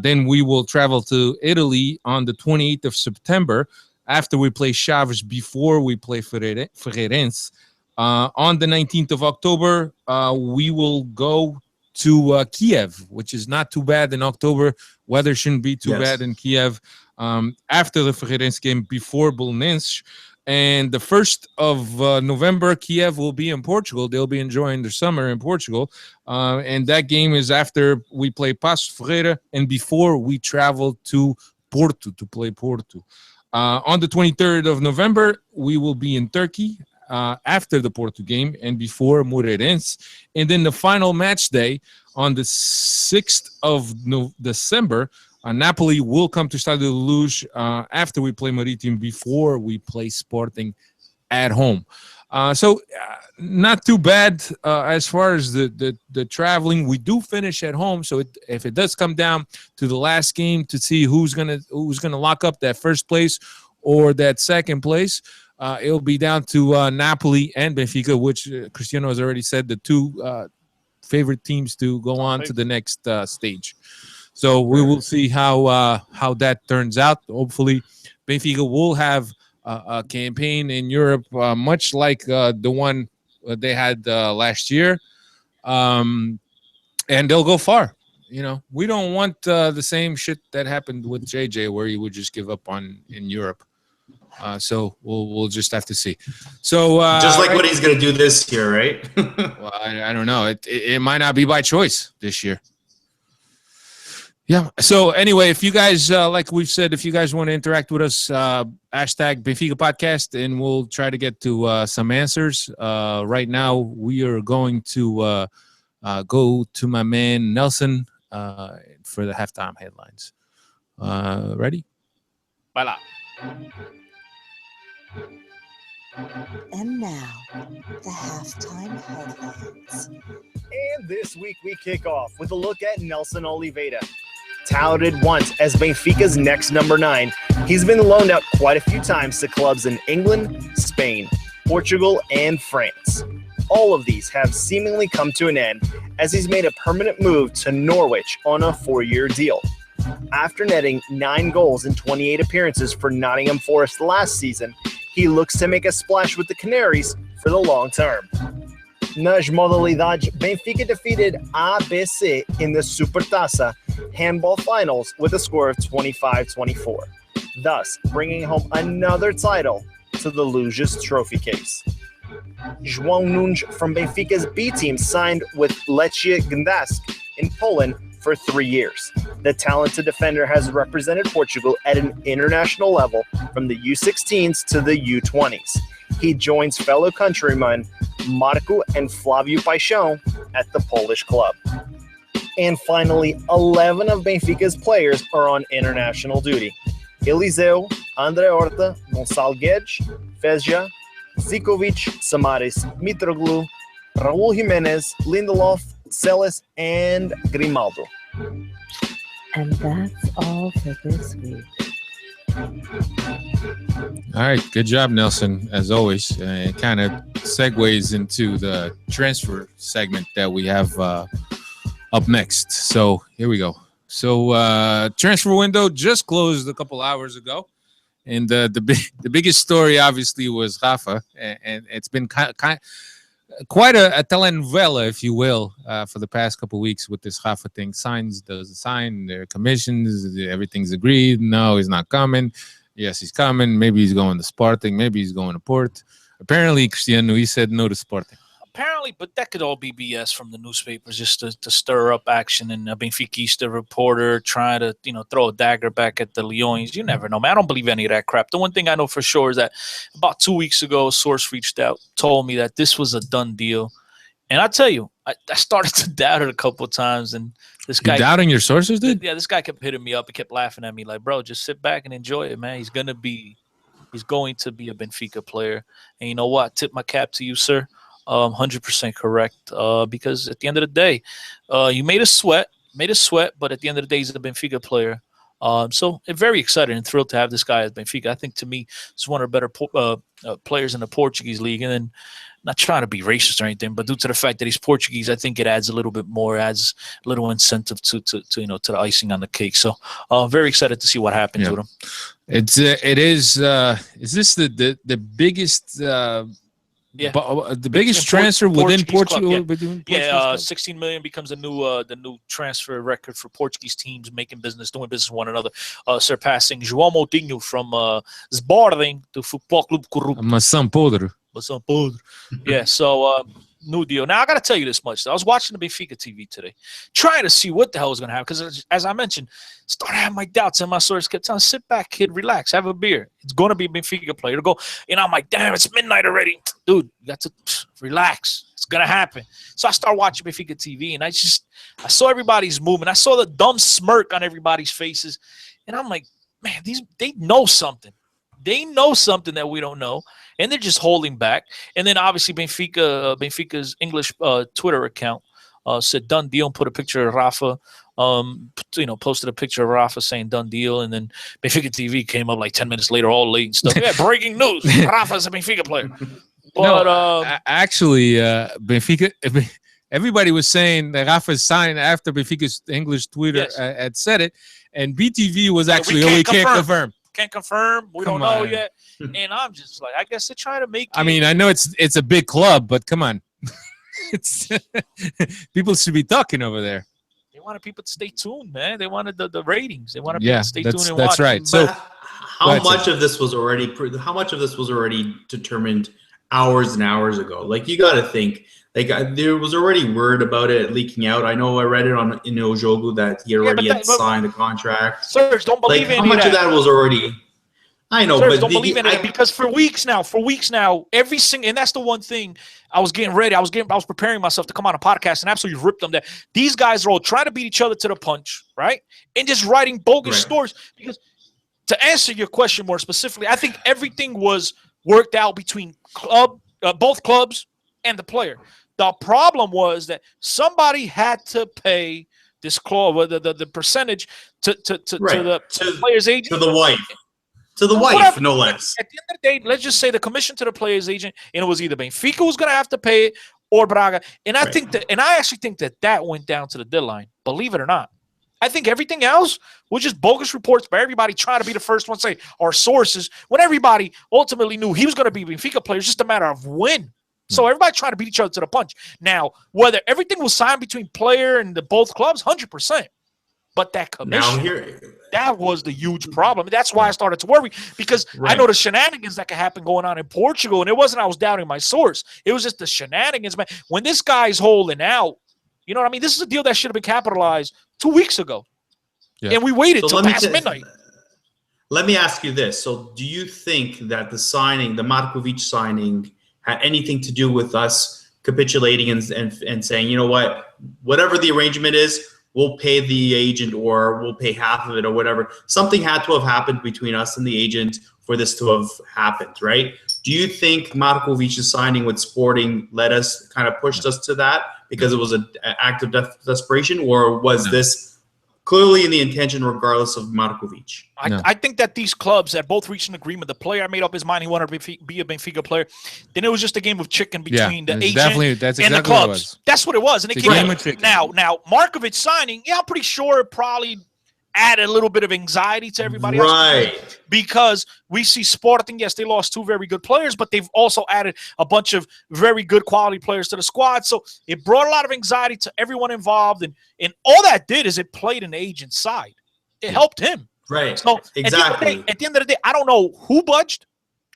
A: Then we will travel to Italy on the 28th of September after we play Chaves before we play Ferreirense. On the 19th of October, we will go to Kiev, which is not too bad in October. Weather shouldn't be too bad in Kiev. After the Ferreirense game, before Belenenses. And the 1st of November, Kiev will be in Portugal. They'll be enjoying their summer in Portugal. And that game is after we play Paços Ferreira and before we travel to Porto to play Porto. On the 23rd of November, we will be in Turkey after the Porto game and before Moreirense. And then the final match day on the 6th of December, Napoli will come to Stade de Luz after we play Maritime before we play Sporting at home. So not too bad as far as the traveling. We do finish at home, so if it does come down to the last game to see who's gonna lock up that first place or that second place, it'll be down to Napoli and Benfica, which Cristiano has already said the two favorite teams to go on to the next stage. So we will see how that turns out. Hopefully, Benfica will have a campaign in Europe much like the one they had last year, and they'll go far. You know, we don't want the same shit that happened with JJ, where you would just give up in Europe. So we'll just have to see. So
C: just like what he's going to do this year, right?
A: Well, I don't know. It might not be by choice this year. Yeah. So anyway, if you guys, like we've said, if you guys want to interact with us, hashtag Benfica Podcast, and we'll try to get to some answers. Right now, we are going to go to my man Nelson for the halftime headlines. Ready?
B: Voila.
D: And now, the halftime headlines.
E: And this week we kick off with a look at Nelson Oliveira. Touted once as Benfica's next number 9, he's been loaned out quite a few times to clubs in England, Spain, Portugal, and France. All of these have seemingly come to an end as he's made a permanent move to Norwich on a 4-year deal. After netting 9 goals in 28 appearances for Nottingham Forest last season, he looks to make a splash with the Canaries for the long term. Nas modalidades, Benfica defeated ABC in the Supertaça handball finals with a score of 25-24, thus bringing home another title to the Luz's trophy case. João Nunes from Benfica's B team signed with Lechia Gdańsk in Poland for 3 years. The talented defender has represented Portugal at an international level from the U16s to the U20s. He joins fellow countrymen Marco and Flavio Paixão at the Polish club. And finally, 11 of Benfica's players are on international duty. Eliseu, André Horta, Gonçalo Guedes, Fejsa, Zikovic, Samaris, Mitroglou, Raul Jimenez, Lindelof, Celis, and Grimaldo.
D: And that's all for this week.
A: All right, good job, Nelson, as always. It kind of segues into the transfer segment that we have up next. So here we go. So transfer window just closed a couple hours ago. And the biggest story, obviously, was Rafa. And it's been quite a telenovela, if you will, for the past couple of weeks with this Rafa thing. Signs, doesn't sign, their commissions, everything's agreed. No, he's not coming. Yes, he's coming. Maybe he's going to Sporting. Maybe he's going to Port. Apparently, Cristiano, he said no to Sporting.
B: Apparently, but that could all be BS from the newspapers just to stir up action. And a Benfiquista reporter trying to, throw a dagger back at the Leões. You never know, man. I don't believe any of that crap. The one thing I know for sure is that about 2 weeks ago, a source reached out, told me that this was a done deal. And I tell you, I started to doubt it a couple of times. And this guy,
A: you doubting your sources, dude?
B: Yeah, this guy kept hitting me up. He kept laughing at me like, bro, just sit back and enjoy it, man. He's going to be a Benfica player. And you know what? I tip my cap to you, sir. 100% correct. Because at the end of the day, you made us sweat, but at the end of the day, he's a Benfica player. So very excited and thrilled to have this guy at Benfica. I think to me, he's one of the better players in the Portuguese league. And then, not trying to be racist or anything, but due to the fact that he's Portuguese, I think it adds a little bit more, adds a little incentive to the icing on the cake. So very excited to see what happens with him.
A: Is this the biggest the biggest transfer within Portugal?
B: Yeah, 16 million becomes the new transfer record for Portuguese teams doing business with one another, surpassing João Moutinho from Sporting to Futebol Clube Corrupto.
A: Maçã podre.
B: Yeah, so new deal. Now, I got to tell you this much. I was watching the Benfica TV today, trying to see what the hell is going to happen. Because, as I mentioned, started having my doubts, and my source kept telling, sit back, kid, relax, have a beer. It's going to be a Benfica player to go. And I'm like, damn, it's midnight already. Dude, you got to relax. It's going to happen. So I started watching Benfica TV, and I saw everybody's movement. I saw the dumb smirk on everybody's faces. And I'm like, man, they know something. They know something that we don't know, and they're just holding back. And then obviously Benfica's English Twitter account said done deal and put a picture of Rafa. Posted a picture of Rafa saying done deal, and then Benfica TV came up like 10 minutes later, all late and stuff. Yeah, breaking news: Rafa's a Benfica player. But
A: actually, Benfica. Everybody was saying that Rafa signed after Benfica's English Twitter had said it, and BTV was actually we can't confirm.
B: Can't confirm. We don't know yet. And I'm just like, I guess they're trying to make it.
A: I mean, I know it's a big club, but come on. It's people should be talking over there.
B: They wanted people to stay tuned, man. They wanted the ratings. They wanted people to stay tuned and
A: watch. That's right. So
C: how much of this was already determined hours and hours ago? Like, you got to think, like, there was already word about it leaking out. I know I read it in Ojogu that he already had signed a contract.
B: Serge, don't believe
C: how much of that was already. I know,
B: Serge,
C: but
B: don't believe in it, because for weeks now, every single, and that's the one thing I was getting ready. I was preparing myself to come on a podcast and absolutely rip them. That these guys are all trying to beat each other to the punch, right? And just writing bogus stories. Because to answer your question more specifically, I think everything was worked out between both clubs and the player. The problem was that somebody had to pay this clause, the percentage to the player's agent,
C: to the wife. To the wife, no less.
B: At the end of the day, let's just say the commission to the player's agent, and it was either Benfica who's going to have to pay it or Braga. And I think that, and I actually think that went down to the deadline. Believe it or not, I think everything else was just bogus reports by everybody trying to be the first one to say our sources, when everybody ultimately knew he was going to be a Benfica player. It's just a matter of when. So everybody trying to beat each other to the punch. Now, whether everything was signed between player and the both clubs, 100%. But that commission, that was the huge problem. That's why I started to worry, because I know the shenanigans that can happen going on in Portugal. And it wasn't I was doubting my source. It was just the shenanigans, man. When this guy's holding out, you know what I mean? This is a deal that should have been capitalized 2 weeks ago. Yeah. And we waited till past midnight.
C: Let me ask you this. So do you think that the Markovic signing, had anything to do with us capitulating and saying, you know what, whatever the arrangement is, we'll pay the agent or we'll pay half of it or whatever. Something had to have happened between us and the agent for this to have happened, right? Do you think Markovic's signing with Sporting pushed us to that because it was an act of desperation, or was this clearly in the intention regardless of Markovic?
B: I think that these clubs had both reached an agreement. The player made up his mind he wanted to be a Benfica player. Then it was just a game of chicken between the agent and the clubs. That's what it was. And it came now Markovic signing, I'm pretty sure it probably added a little bit of anxiety to everybody else. Because we see Sporting, yes, they lost 2 very good players, but they've also added a bunch of very good quality players to the squad. So it brought a lot of anxiety to everyone involved. And all that did is it played an the agent's side. It helped him.
C: Right.
B: So
C: exactly.
B: At the end of the day, I don't know who budged.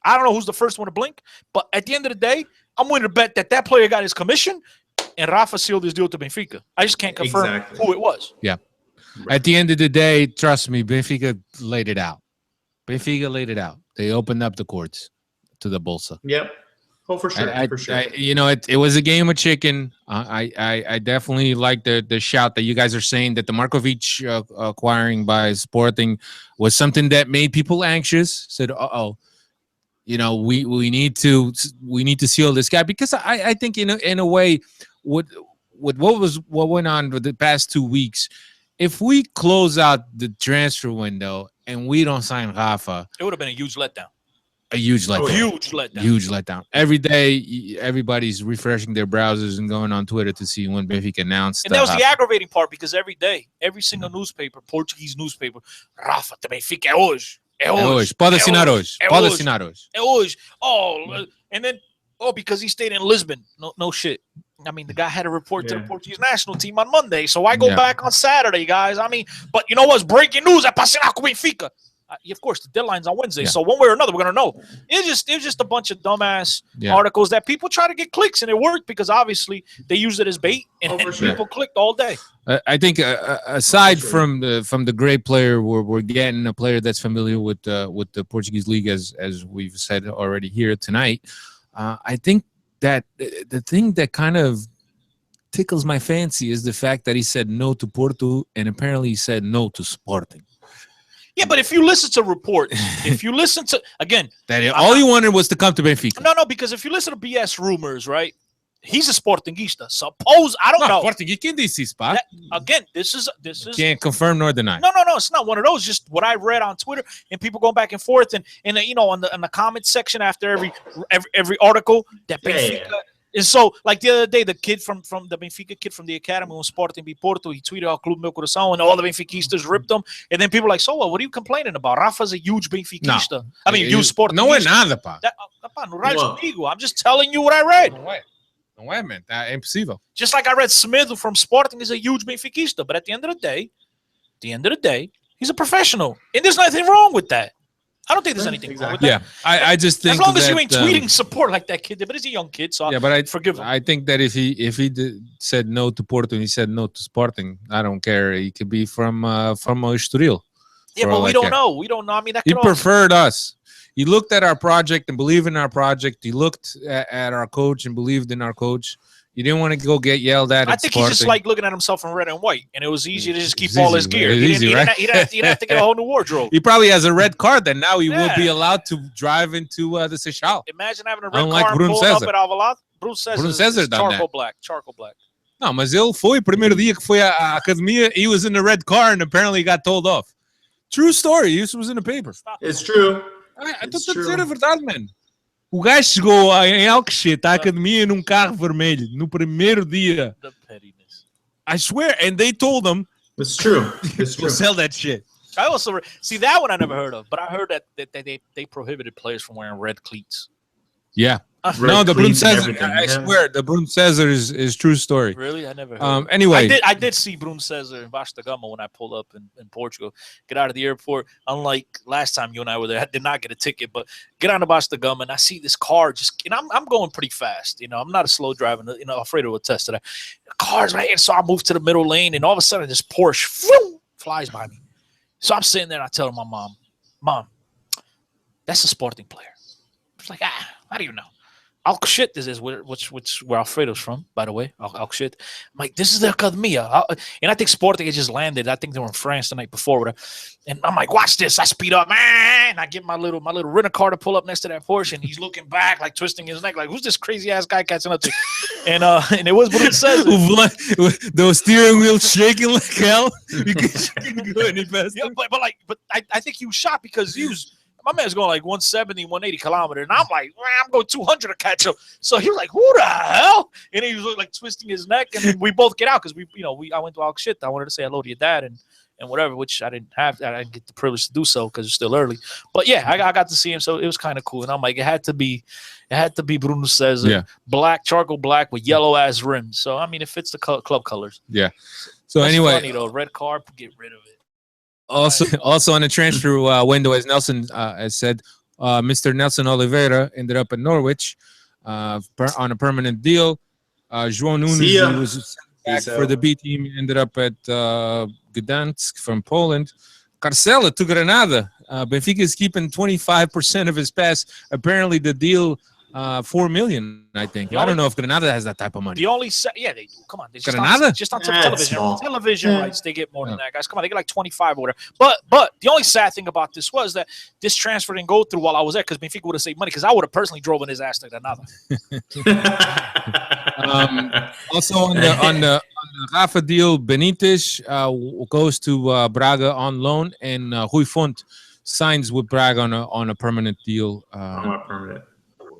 B: I don't know who's the first one to blink. But at the end of the day, I'm willing to bet that player got his commission and Rafa sealed his deal to Benfica. I just can't confirm who it was.
A: Yeah. Right. At the end of the day, trust me, Benfica laid it out. They opened up the courts to the Bolsa.
C: Yep. Oh, for sure.
A: It was a game of chicken. I definitely like the shout that you guys are saying that the Markovic acquiring by Sporting was something that made people anxious. Said, we need to seal this guy, because I think in a way what went on for the past 2 weeks, if we close out the transfer window and we don't sign Rafa,
B: it would have been a huge letdown.
A: A huge letdown.
B: Huge letdown.
A: Huge letdown. Every day, everybody's refreshing their browsers and going on Twitter to see when Benfica announced.
B: And that was the aggravating part, because every day, every single newspaper, Portuguese newspaper, Rafa, the Benfica é hoje. É hoje.
A: Pode assinar hoje. Pode assinar hoje.
B: É hoje. Oh, and then, because he stayed in Lisbon. No shit. I mean, the guy had a report to the Portuguese national team on Monday, so I go back on Saturday, guys. I mean, but you know what's breaking news? É para assinar com Benfica. Of course, the deadline's on Wednesday, so one way or another, we're gonna know. It was just a bunch of dumbass articles that people try to get clicks, and it worked because obviously they used it as bait, and people clicked all day.
A: I think aside from the great player, we're getting a player that's familiar with the Portuguese league, as we've said already here tonight. I think that the thing that kind of tickles my fancy is the fact that he said no to Porto, and apparently he said no to Sporting.
B: Yeah, but if you listen to reports, if you listen to, again.
A: All he wanted was to come to Benfica.
B: No, because if you listen to BS rumors, right, he's a Sportingista. Suppose, I don't know.
A: Sporting, quem disse isso, pá?
B: Again, this is.
A: Can't confirm nor deny.
B: No, it's not one of those. Just what I read on Twitter and people going back and forth, and you know, in the comment section after every article that Benfica. And so, like the other day, the kid from the Benfica kid from the academy on Sporting B Porto, he tweeted out Clube Meu Coração, and all the Benfiquistas ripped him. And then people were like, so what are you complaining about? Rafa's a huge Benfiquista.
A: No.
B: I mean, huge Sporting.
A: Não é nada, pá.
B: I'm just telling you what I read.
A: Não é, man. É impossível.
B: Just like I read Smith from Sporting is a huge Benfiquista. But at the end of the day, he's a professional. And there's nothing wrong with that. I don't think there's anything wrong with that.
A: Yeah, I just think
B: as long as you ain't tweeting support like that kid did, but he's a young kid, so
A: but I
B: forgive him.
A: I think that if he said no to Porto and he said no to Sporting, I don't care. He could be from Estoril.
B: Yeah, but we don't know. We don't know. I mean, that
A: he preferred us. He looked at our project and believed in our project. He looked at our coach and believed in our coach. He didn't want to go get yelled at.
B: I think
A: Sporting.
B: he's just like looking at himself in red and white, and it was easy to just keep all his gear. He didn't have to get a whole new wardrobe.
A: He probably has a red card that now he will be allowed to drive into the Seixal.
B: Imagine having a red car pulled up at Alvalade. Bruno César is charcoal black.
A: No, mas ele foi, primeiro dia que foi à academia, he was in the red car and apparently got told off. True story. This was in the paper.
C: It's true.
A: I thought that's verdade, man. O gajo chegou em Alcochete à academia num carro vermelho no primeiro dia.
B: The pettiness.
A: I swear, and they told him.
C: It's true. It's true.
A: We'll sell that shit.
B: I also see that one I never heard of, but I heard that they prohibited players from wearing red cleats.
A: Yeah. No, the Bruno César. I swear, the Bruno César is true story.
B: Really, I never heard.
A: Anyway,
B: I did see Bruno César in Vasco da Gama when I pulled up in Portugal. Get out of the airport. Unlike last time you and I were there, I did not get a ticket, but get on the Vasco da Gama and I see this car just. And I'm going pretty fast. You know, I'm not a slow driver. You know, Alfredo will attest to that. The car's right, and so I moved to the middle lane, and all of a sudden this Porsche flies by me. So I'm sitting there and I tell my Mom, that's a Sporting player. She's like, how do you know? Alcochete, this is where Alfredo's from, by the way. Alcochete. I'm like, this is the Academia. And I think Sporting had just landed. I think they were in France the night before. And I'm like, watch this. I speed up, man. And I get my little rental car to pull up next to that Porsche. And he's looking back, like twisting his neck, like, who's this crazy ass guy catching up to? And it was Bruno César.
A: The steering wheel shaking like hell. You couldn't go any faster.
B: Yeah, but I think he was shocked because he was. My man's going like 170, 180 kilometers. And I'm like, I'm going 200 to catch up. So he was like, who the hell? And he was like twisting his neck. And then we both get out because I went to Alcochete. I wanted to say hello to your dad and whatever, which I didn't have. I didn't get the privilege to do so because it's still early. But yeah, I got to see him. So it was kind of cool. And I'm like, it had to be Bruno César, black, charcoal black with yellow ass rims. So, I mean, it fits the club colors.
A: Yeah. So
B: that's
A: anyway,
B: funny though. Red car, get rid of it.
A: Also on the transfer window, as Nelson has said, Mr. Nelson Oliveira ended up at Norwich on a permanent deal. João Nunes, who was back for the B team, ended up at Gdansk from Poland. Carcela to Granada. Benfica is keeping 25% of his pass. Apparently, the deal 4 million. I think. I don't know if Granada has that type of money.
B: The only they do. Come on,
A: Granada
B: just on television rights. They get more than that, guys. Come on, they get like 25 or whatever. But the only sad thing about this was that this transfer didn't go through while I was there because Benfica would have saved money because I would have personally driven his ass to Granada.
A: Also on the Rafa deal, Benitez goes to Braga on loan, and Rui Font signs with Braga on a permanent deal.
C: Not permanent.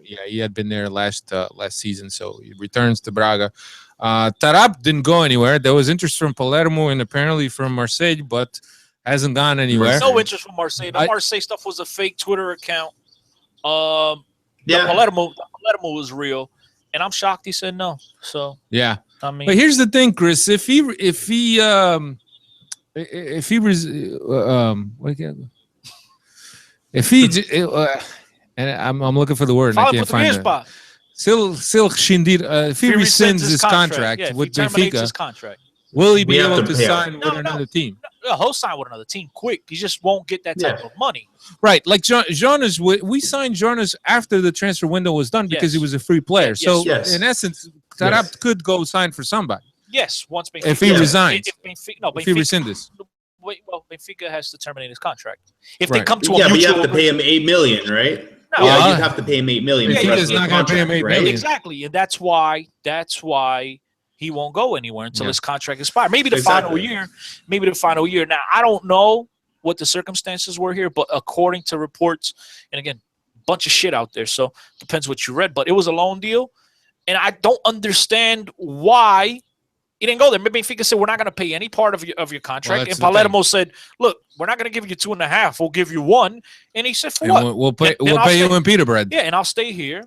A: Yeah, he had been there last season, so he returns to Braga. Tarap didn't go anywhere. There was interest from Palermo and apparently from Marseille, but hasn't gone anywhere.
B: No interest from Marseille. The Marseille stuff was a fake Twitter account. The Palermo was real, and I'm shocked he said no. So
A: yeah,
B: I mean,
A: but here's the thing, Chris. If he and I'm looking for the word and I can't find it. If he rescinds his contract with Benfica, will he be able to sign with another team?
B: No, he'll sign with another team quick. He just won't get that type of money.
A: Right. Like Jonas, we signed Jonas after the transfer window was done because he was a free player. So in essence, Tarap could go sign for somebody.
B: Yes, once Benfica,
A: if he resigns.
B: If
A: he rescinds this.
B: Well, Benfica has to terminate his contract. If they come to a
C: but you have to pay him $8 million, right?
B: No,
C: you have to pay him $8 million.
A: Benfica's not going to pay him $8 million.
B: Exactly, and that's why he won't go anywhere until his contract expires. Maybe the final year. Now, I don't know what the circumstances were here, but according to reports, and again, a bunch of shit out there, so depends what you read, but it was a loan deal, and I don't understand why he didn't go there. Maybe Benfica said, we're not going to pay any part of your contract.
A: Well,
B: and Palermo said, look, we're not going to give you 2.5. We'll give you 1. And he said, for what?
A: We'll pay you in pita bread.
B: Yeah, and I'll stay here.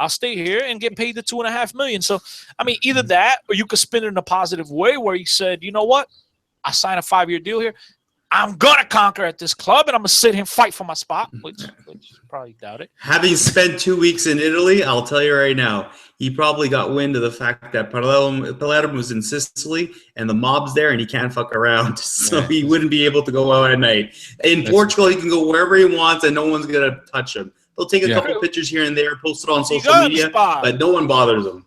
B: I'll stay here and get paid the $2.5 million. So, I mean, either that or you could spin it in a positive way where he said, you know what? I signed a 5-year deal here. I'm going to conquer at this club, and I'm going to sit here and fight for my spot, which probably doubt it.
C: Having spent 2 weeks in Italy, I'll tell you right now, he probably got wind of the fact that Palermo was in Sicily and the mob's there and he can't fuck around. So he wouldn't be able to go out at night. In Portugal, he can go wherever he wants and no one's going to touch him. They'll take a couple pictures here and there, post it on social media, but no one bothers him.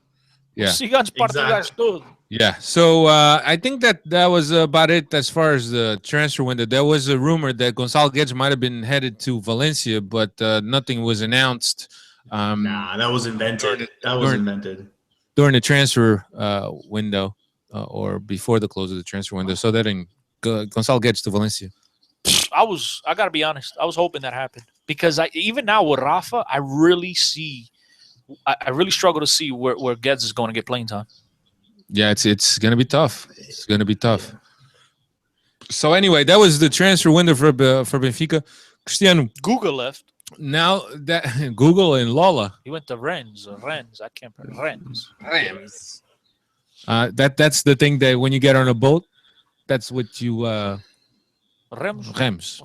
A: Yeah.
C: Exactly.
A: Yeah, so I think that was about it as far as the transfer window. There was a rumor that Gonçalo Guedes might have been headed to Valencia, but nothing was announced.
C: Nah, that was invented. During
A: the transfer window or before the close of the transfer window. So that didn't Gonçalo Guedes to Valencia.
B: I got to be honest. I was hoping that happened because even now with Rafa, I really struggle to see where Guedes is going to get playing time.
A: Yeah, it's gonna be tough. It's gonna be tough. So anyway, that was the transfer window for Benfica. Cristiano,
B: Google left.
A: Now that Google and Lola,
B: he went to Rennes. I can't remember
C: Rennes.
A: That's the thing that when you get on a boat, that's what you
B: Rems.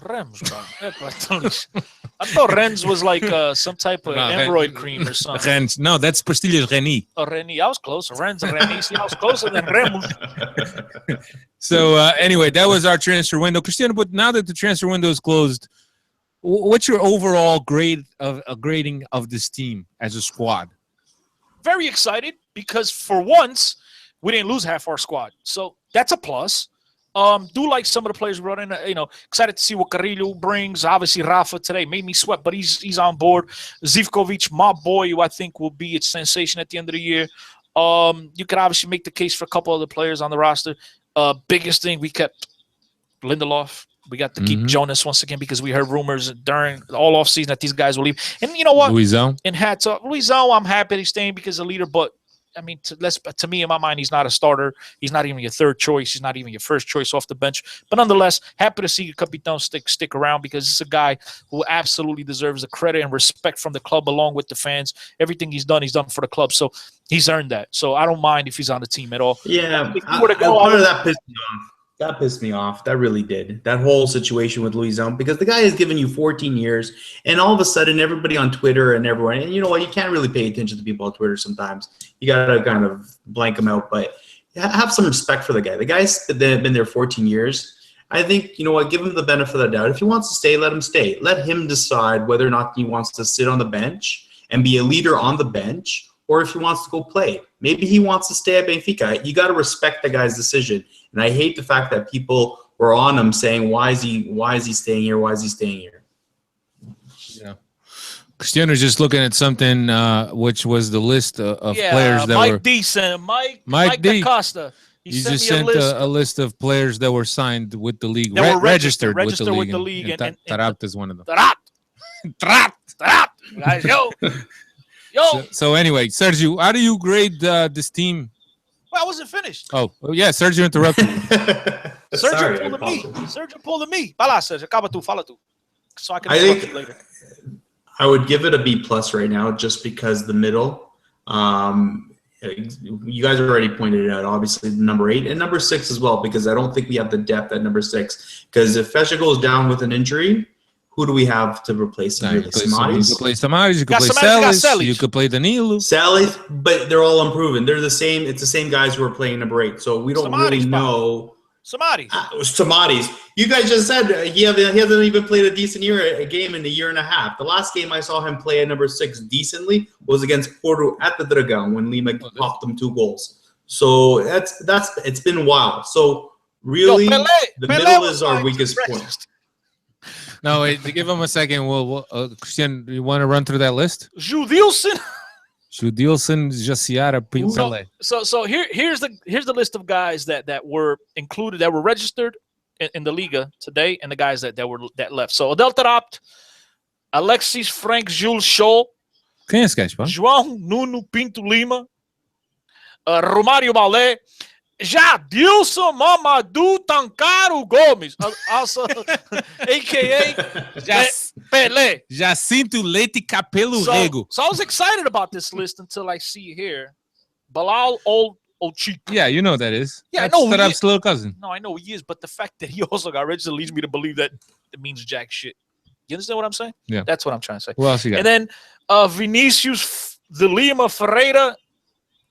A: I
B: thought Rennes was like some type of embroid cream or something.
A: Rennes. No, that's Pastillas Reni.
B: Oh, Reni. I was close. Rennes, Reni. See, I was closer than Remus.
A: So anyway, that was our transfer window. Cristiano, but now that the transfer window is closed, what's your overall grading of this team as a squad?
B: Very excited because for once we didn't lose half our squad. So that's a plus. Do like some of the players brought in. Excited to see what Carrillo brings. Obviously, Rafa today made me sweat, but he's on board. Zivkovic, my boy, who I think will be a sensation at the end of the year. You could obviously make the case for a couple other players on the roster. Biggest thing, we kept Lindelof. We got to keep Jonas once again because we heard rumors during all off season that these guys will leave. And you know what?
A: Luizão.
B: And hats off, Luizão. I'm happy he's staying because he's a leader, but. I mean, to me, in my mind, he's not a starter. He's not even your third choice. He's not even your first choice off the bench. But nonetheless, happy to see Capitão stick around because it's a guy who absolutely deserves the credit and respect from the club along with the fans. Everything he's done for the club. So he's earned that. So I don't mind if he's on the team at all.
C: Yeah, part of that pissed me off. That pissed me off. That really did. That whole situation with Luizão, because the guy has given you 14 years, and all of a sudden, everybody on Twitter and everyone, and you know what? You can't really pay attention to people on Twitter sometimes. You got to kind of blank them out, but have some respect for the guy. The guy's been there 14 years. I think, you know what? Give him the benefit of the doubt. If he wants to stay, let him stay. Let him decide whether or not he wants to sit on the bench and be a leader on the bench, or if he wants to go play. Maybe he wants to stay at Benfica. You got to respect the guy's decision. And I hate the fact that people were on him saying, why is he staying here? Why is he staying here?
A: Yeah. Cristiano's just looking at something, which was the list of players that
B: Mike
A: were.
B: D. Mike D. Acosta. He
A: You
B: sent
A: just
B: me
A: sent a list of players that were signed with the league,
B: That were
A: registered
B: with the
A: with the
B: league.
A: league. And Tarapta is one of them.
B: Tarap. Guys, yo.
A: So anyway, Sergio, how do you grade this team?
B: Well, I wasn't finished.
A: Oh, yeah, Sergio interrupted you.
C: Sorry,
B: Sergio pulled a me. Vai lá, Sergio. Acaba tu, fala tu. So I can
C: think
B: you later.
C: I would give it a B+ right now, just because the middle. You guys already pointed it out, obviously, number 8 and number 6 as well, because I don't think we have the depth at number 6. Because if Fesha goes down with an injury, who do we have to replace him?
A: You could play Samaris, you could play
B: Samaris,
A: Celis, you could play Danilo.
C: Sally, but they're all unproven. They're the same. It's the same guys who are playing number 8. So we don't really know. Samaris. You guys just said he hasn't even played a decent game in a year and a half. The last game I saw him play at number 6 decently was against Porto at the Dragão when Lima popped them 2 goals. So it's been a while. So really, the middle is our weakest point.
A: No, wait, give him a second. Christian, you want to run through that list?
B: Judilson,
A: Jaciara, Pelé.
B: So here's the list of guys that were included, that were registered in the Liga today, and the guys that left. So Adel Tarapt, Alexis Frank Jules Scholl,
A: Quem é esse gajo, pá?
B: João Nuno Pinto Lima, Romário Balé, Jadilson Mamadou Tancaro Gomes, also a.k.a. Pelé.
A: Jacinto Leite Capelo Rego.
B: So I was excited about this list until I see here Bilal Ochik.
A: Yeah, you know who that is.
B: Yeah,
A: that's
B: I know.
A: Tarap's little cousin.
B: No, I know he is, but the fact that he also got registered leads me to believe that it means jack shit. You understand what I'm saying?
A: Yeah.
B: That's what I'm trying to say.
A: Who else you got?
B: And then Vinicius de Lima Ferreira,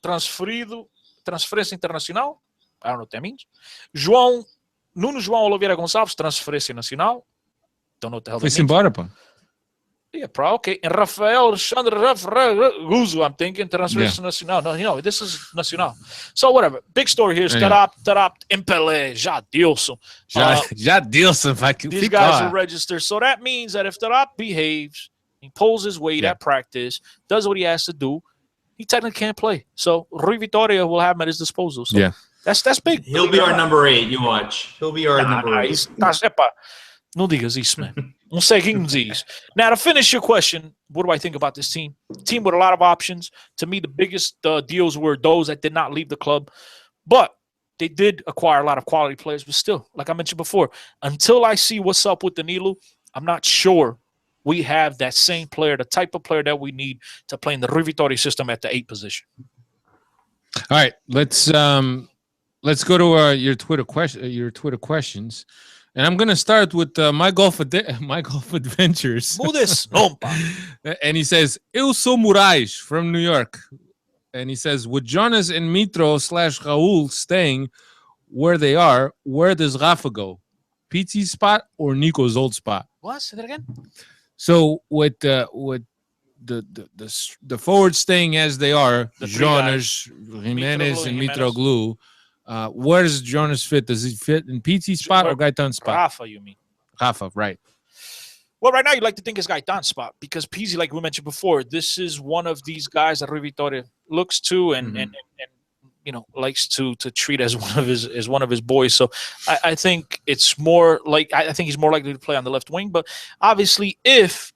B: transferência internacional. I don't know what that means. Nuno João Oliveira Gonçalves, transferência nacional. Don't know what the hell that means.
A: Foi-se embora, pô.
B: Yeah, probably. Okay. And Rafael Alexandre Guzo, I'm thinking, transferência nacional. No, this is nacional. So whatever. Big story here is Tarap, Pelé, Jadilson.
A: Jadilson.
B: These guys are registered. So that means that if Tarap behaves, he pulls his weight at practice, does what he has to do, he technically can't play. So Rui Vitoria will have him at his disposal. So that's big.
C: He'll be our number 8. You watch. He'll be our number 8.
B: Não digas isso, man. Ceguinho diz. Now, to finish your question, what do I think about this team? Team with a lot of options. To me, the biggest deals were those that did not leave the club. But they did acquire a lot of quality players. But still, like I mentioned before, until I see what's up with Danilo, I'm not sure we have that same player, the type of player that we need to play in the Rui Vitoria system at the 8 position.
A: All right, let's go to your Twitter questions. And I'm going to start with my golf adventures. And he says, Eu sou Moraes from New York. And he says, with Jonas and Mitro/Raul staying where they are, where does Rafa go? Pizzi's spot or Nico's old spot?
B: What? Say that again?
A: So with the forward staying as they are, Jonas, Jimenez, and Mitroglou, where does Jonas fit? Does he fit in Pizzi's spot or Gaitan's spot?
B: Rafa, you mean?
A: Rafa, right.
B: Well, right now you'd like to think it's Gaitan's spot because Pizzi, like we mentioned before, this is one of these guys that Rui Vitoria looks to and likes to treat as one of his boys. So I think it's more like I think he's more likely to play on the left wing. But obviously, if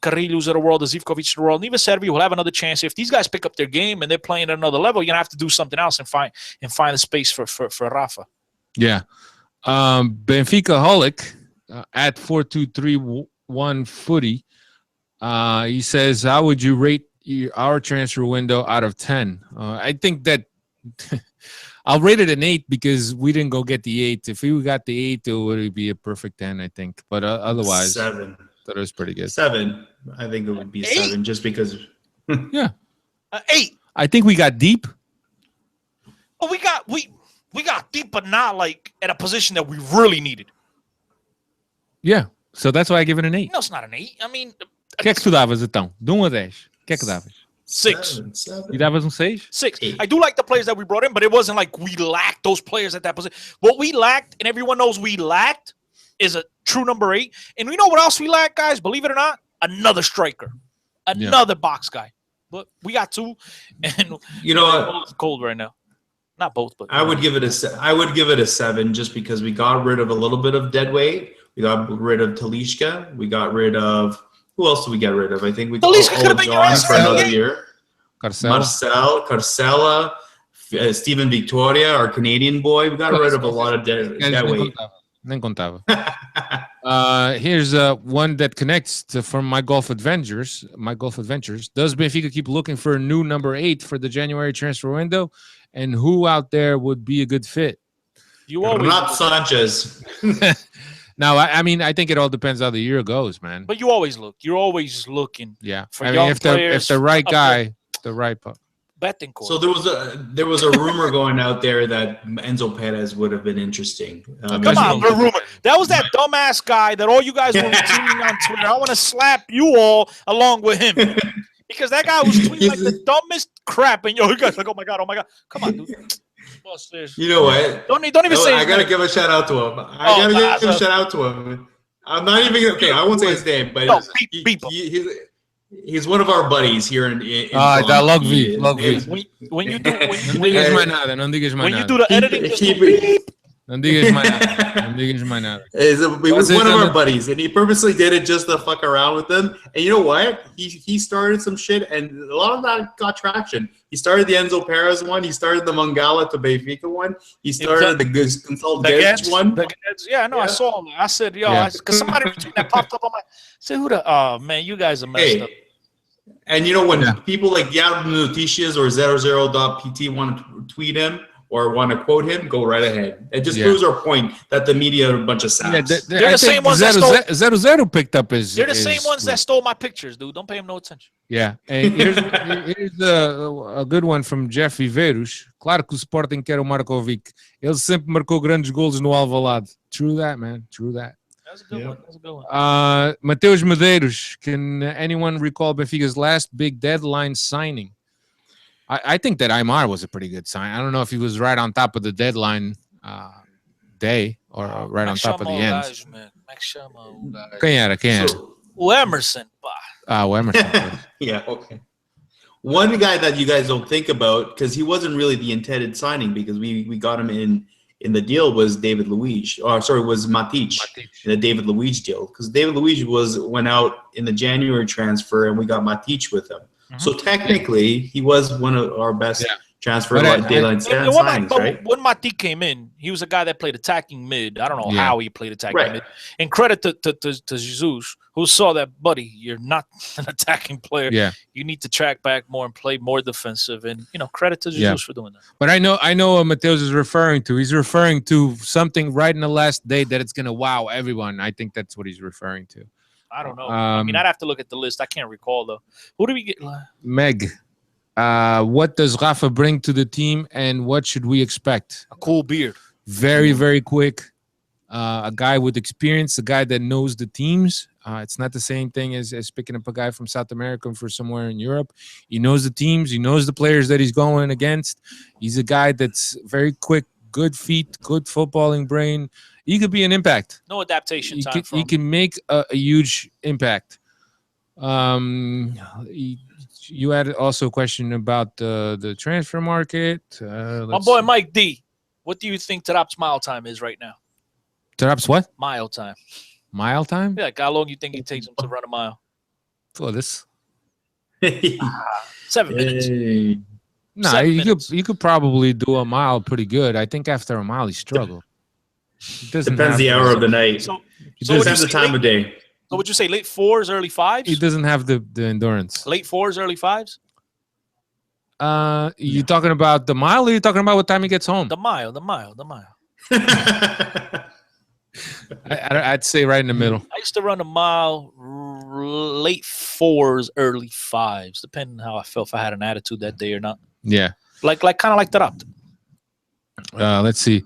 B: Carrilho's of the world, the Zivkovic of the world, and even Servi will have another chance. If these guys pick up their game and they're playing at another level, you're gonna have to do something else and find a space for Rafa.
A: Yeah, Benfica holic at 4231 footy. He says, how would you rate our transfer window out of 10? I think that I'll rate it an 8 because we didn't go get the 8. If we got the 8, it would be a perfect 10, I think. But otherwise,
C: 7.
A: That was pretty good.
C: 7. I think it would be 7 just because.
A: Yeah.
B: 8.
A: I think we got deep.
B: Oh, we got deep, but not like at a position that we really needed.
A: Yeah. So that's why I give it an 8.
B: No, it's not an 8. I mean,
A: o que é que tu davas então? De 1 a 10. O que é que davas?
B: 6.
C: 7.
A: You davas 6?
B: 6.
C: 8.
B: I do like the players that we brought in, but it wasn't like we lacked those players at that position. What we lacked, and everyone knows we lacked, is a true number 8. And we know what else we lack, guys? Believe it or not, another striker, another box guy. But we got 2, and
C: you know what?
B: It's cold right now. Not both, but
C: I would give it a 7 just because we got rid of a little bit of dead weight. We got rid of Talisca. We got rid of who else did we get rid of? I think we got John for another year. Carcella, Steven Victoria, our Canadian boy. We got rid of a lot of dead weight.
A: Here's one that connects from my golf adventures. Does Benfica keep looking for a new number 8 for the January transfer window? And who out there would be a good fit?
C: Not Sanchez.
A: No, I mean, I think it all depends how the year goes, man.
B: But you always look. You're always looking.
A: Yeah.
B: For young players,
A: if the right guy, the right puck.
B: Betancourt.
C: So there was a rumor going out there that Enzo Perez would have been interesting.
B: Come on, the rumor. That was that dumbass guy that all you guys were tweeting on Twitter. I want to slap you all along with him. Because that guy was tweeting like the dumbest crap, and you guys like, oh my god. Come on, dude.
C: You know what?
B: Don't even say.
C: I gotta give a shout out to him. Give a shout out to him. I'm not even okay. I won't say his name, but he's one of our buddies here in
A: Log V.
B: When you do the editing,
C: He was one of our buddies, and he purposely did it just to fuck around with them. And you know what? He started some shit, and a lot of that got traction. He started the Enzo Perez one. He started the Mangala to Benfica one. He started the Gedge one.
B: I saw him. I said, because somebody that popped up on my. I said, who the? Oh man, you guys are messed up.
C: And you know when people like Noticias or 00.pt want to tweet him or want to quote him, go right ahead. It just proves our point that the media are a bunch of saps.
B: They're the same ones that stole.
A: Zero picked up his.
B: They're the same ones that stole my pictures, dude. Don't pay him no attention.
A: Yeah, and here's a good one from Jeff Viveiros. Claro que o Sporting quer o Markovic. Ele sempre marcou grandes gols no Alvalade. True that, man. True that.
B: That's a good one. That's a good one.
A: Mateus Medeiros. Can anyone recall Benfica's last big deadline signing? I think that Aymar was a pretty good sign. I don't know if he was right on top of the deadline day or right on top of the end. Quem era?
B: O Emerson.
A: O Emerson.
C: Yeah, okay. One guy that you guys don't think about, because he wasn't really the intended signing because we got him in the deal was David Luiz. Was Matic in the David Luiz deal. Because David Luiz went out in the January transfer and we got Matic with him. Mm-hmm. So technically, he was one of our best transfer deadline signings, right?
B: When Matic came in, he was a guy that played attacking mid. I don't know how he played attacking mid. And credit to Jesus, who saw that, buddy, you're not an attacking player.
A: Yeah.
B: You need to track back more and play more defensive. And, credit to Jesus for doing that.
A: But I know what Mateus is referring to. He's referring to something right in the last day that it's going to wow everyone. I think that's what he's referring to.
B: I don't know. I mean, I'd have to look at the list. I can't recall, though. Who do we get?
A: Meg. What does Rafa bring to the team, and what should we expect?
B: A cool beard.
A: Very, very quick. A guy with experience, a guy that knows the teams. It's not the same thing as picking up a guy from South America from somewhere in Europe. He knows the teams. He knows the players that he's going against. He's a guy that's very quick, good feet, good footballing brain. He could be an impact.
B: No adaptation time.
A: He can make a huge impact. You had also a question about the transfer market.
B: My boy Mike D, what do you think Tarap's mile time is right now?
A: Tarap's what?
B: Mile time.
A: Mile time?
B: Yeah, how long do you think it takes him to run a mile?
A: For this.
B: 7 minutes.
A: No, you could probably do a mile pretty good. I think after a mile, he struggled.
C: Depends the hour of the night. So depends the time of day.
B: So would you say late 4s, early 5s?
A: He doesn't have the endurance.
B: Late 4s, early 5s?
A: You talking about the mile, or you talking about what time he gets home?
B: The mile.
A: I'd say right in the middle.
B: I used to run a mile late 4s, early 5s, depending on how I felt, if I had an attitude that day or not.
A: Yeah.
B: Like kind of like Tarap.
A: Let's see.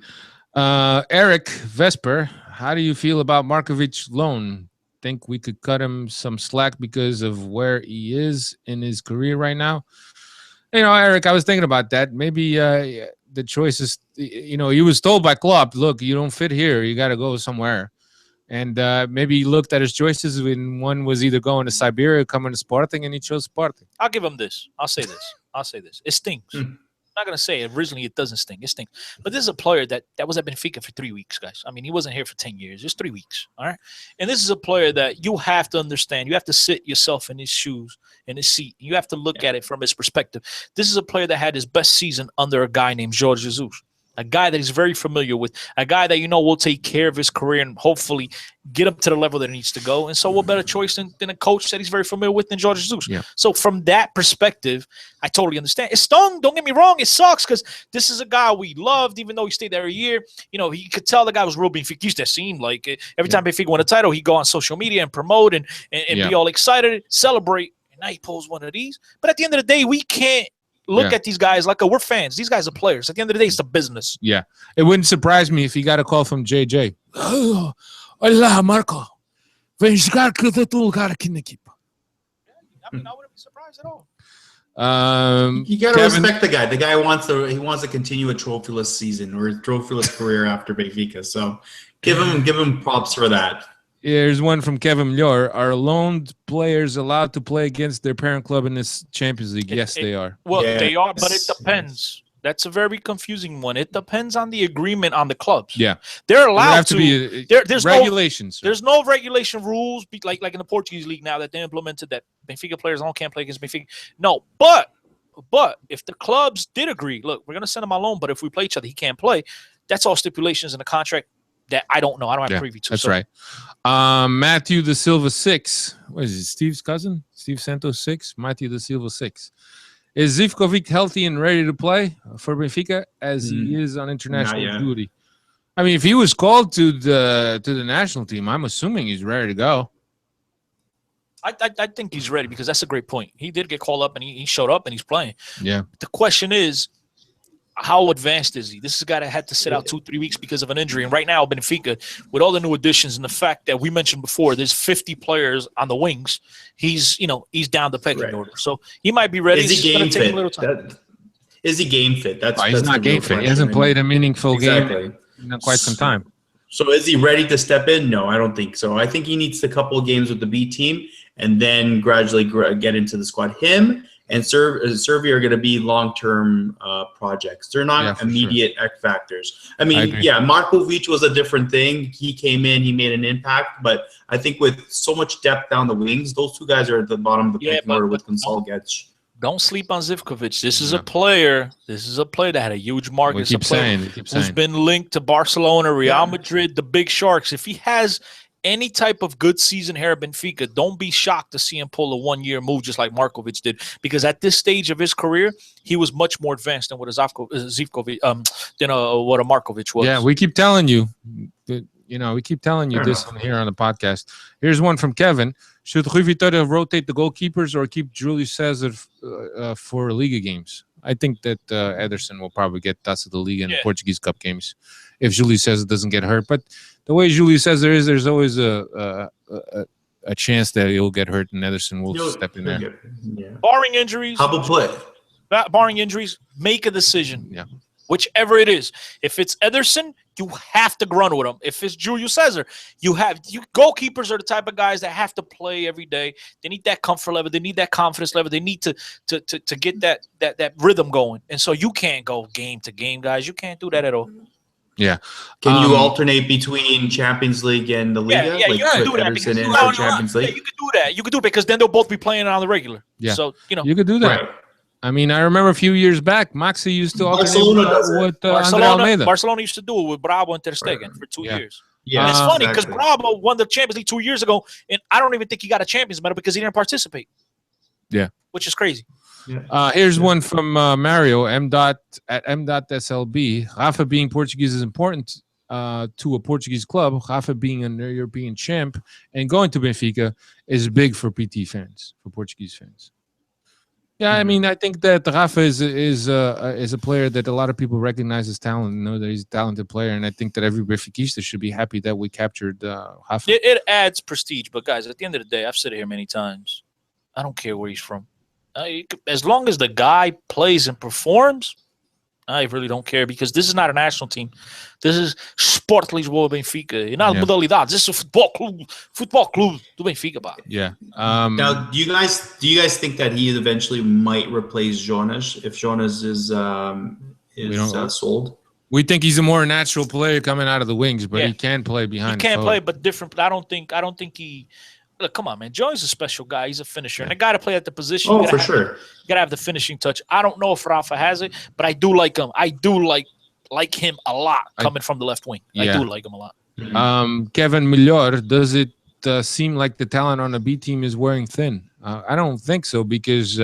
A: Eric Vesper, how do you feel about Markovic loan? Think we could cut him some slack because of where he is in his career right now? Eric, I was thinking about that. Maybe the choice is, he was told by Klopp, look, you don't fit here. You got to go somewhere. And maybe he looked at his choices when one was either going to Siberia or coming to Sporting, and he chose Sporting.
B: I'll give him this. I'll say this. It stinks. not going to say originally it doesn't sting. It stinks. But this is a player that was at Benfica for 3 weeks, guys. I mean, he wasn't here for 10 years. Just 3 weeks, all right? And this is a player that you have to understand. You have to sit yourself in his shoes, in his seat. You have to look at it from his perspective. This is a player that had his best season under a guy named Jorge Jesus. A guy that he's very familiar with, a guy that will take care of his career and hopefully get him to the level that he needs to go. And so what better choice than a coach that he's very familiar with than Jorge Jesus?
A: Yeah.
B: So from that perspective, I totally understand. It stung, don't get me wrong, it sucks because this is a guy we loved, even though he stayed there a year. He could tell the guy was real Benfica. That seemed like it. Every time Benfica won a title, he'd go on social media and promote and be all excited, celebrate. And now he pulls one of these. But at the end of the day, we can't look at these guys like we're fans. These guys are players. At the end of the day, it's a business.
A: Yeah. It wouldn't surprise me if he got a call from JJ. Oh, olá, Marco. Vem jogar que eu dou-te lugar aqui na equipa.
B: I mean, I wouldn't be surprised at all.
C: You gotta respect the guy. The guy wants to continue a trophyless season or a trophyless career after Benfica. So give him props for that.
A: Here's one from Kevin Muir. Are loaned players allowed to play against their parent club in this Champions League? Yes, they are.
B: Well, they are, but it depends. That's a very confusing one. It depends on the agreement on the clubs.
A: Yeah,
B: they're allowed
A: to be.
B: There's
A: regulations.
B: There's no regulation rules like in the Portuguese league now that they implemented that Benfica players can't play against Benfica. No, but if the clubs did agree, look, we're gonna send him on loan, but if we play each other, he can't play. That's all stipulations in the contract that I don't know. I don't have privy to.
A: That's right. Matthew da Silva 6. What is it? Steve's cousin? Steve Santos 6. Matthew da Silva 6. Is Zivkovic healthy and ready to play for Benfica as he is on international duty? I mean, if he was called to the national team, I'm assuming he's ready to go.
B: I think he's ready because that's a great point. He did get called up and he showed up and he's playing.
A: Yeah.
B: The question is, how advanced is he? This is a guy that had to sit out 2-3 weeks because of an injury. And right now, Benfica, with all the new additions and the fact that we mentioned before, there's 50 players on the wings. He's down the pecking order. So he might be ready.
C: Is he game fit? Is he game fit?
A: He's not game fit. He hasn't played a meaningful game in quite some time.
C: So is he ready to step in? No, I don't think so. I think he needs a couple of games with the B team and then gradually get into the squad. Him and Servi are going to be long-term projects. They're not immediate X factors. I mean, Markovic was a different thing. He came in, he made an impact, but I think with so much depth down the wings, those two guys are at the bottom of the pecking order with Gonçalves.
B: Don't sleep on Zivkovic. This is a player. This is a player that had a huge market.
A: We keep saying.
B: Who's been linked to Barcelona, Real Madrid, the big sharks. If he has any type of good season here at Benfica, don't be shocked to see him pull a one-year move just like Markovic did. Because at this stage of his career, he was much more advanced than what Zivkovic, than what a Markovic was.
A: Yeah, we keep telling you. We keep telling you this here on the podcast. Here's one from Kevin. Should Rui Vitoria rotate the goalkeepers or keep Julius Cesar for Liga games? I think that Ederson will probably get Taça da Liga in the Portuguese Cup games if Julius Cesar doesn't get hurt. But the way Julius Cesar is, there's always a chance that he'll get hurt and Ederson will step in there.
B: Barring injuries.
C: How about play?
B: Barring injuries, make a decision.
A: Yeah.
B: Whichever it is. If it's Ederson, you have to run with him. If it's Julius Cesar, goalkeepers are the type of guys that have to play every day. They need that comfort level. They need that confidence level. They need to get that rhythm going. And so you can't go game to game, guys. You can't do that at all.
A: Yeah.
C: Can you alternate between Champions League and the Liga?
B: Yeah, you can do that.
C: Ederson in
B: for
C: Champions League?
B: Yeah, you can do that. You can do it because then they'll both be playing on the regular.
A: Yeah.
B: So,
A: you could do that. Right. I mean, I remember a few years back, Maxi used to alternate with Andre Almeida.
B: Barcelona used to do it with Bravo and Ter Stegen for 2 years. Yeah, and it's funny because Bravo won the Champions League 2 years ago, and I don't even think he got a Champions medal because he didn't participate.
A: Yeah.
B: Which is crazy.
A: Yeah. Here's one from Mario, M.SLB. Rafa being Portuguese is important to a Portuguese club. Rafa being a European champ and going to Benfica is big for PT fans, for Portuguese fans. Yeah, I mean, I think that Rafa is a player that a lot of people recognize as talent, know that he's a talented player, and I think that every Benfiquista should be happy that we captured Rafa.
B: It adds prestige, but guys, at the end of the day, I've said it here many times. I don't care where he's from. As long as the guy plays and performs, I really don't care because this is not a national team. This is Sportlisboa Benfica. E not modalidades. This is futebol clube do Benfica, pá.
A: Yeah.
C: Now, do you guys think that he eventually might replace Jonas if Jonas is sold?
A: We think he's a more natural player coming out of the wings, but he can play behind.
B: He can play, but different. But I don't think he. Look, come on, man. Joey's a special guy. He's a finisher. And the guy to play at the position.
C: Oh, for sure.
B: You got to have the finishing touch. I don't know if Rafa has it, but I do like him. I do like him a lot coming from the left wing. I do like him a lot.
A: Kevin Melhor, does it seem like the talent on the B team is wearing thin? I don't think so because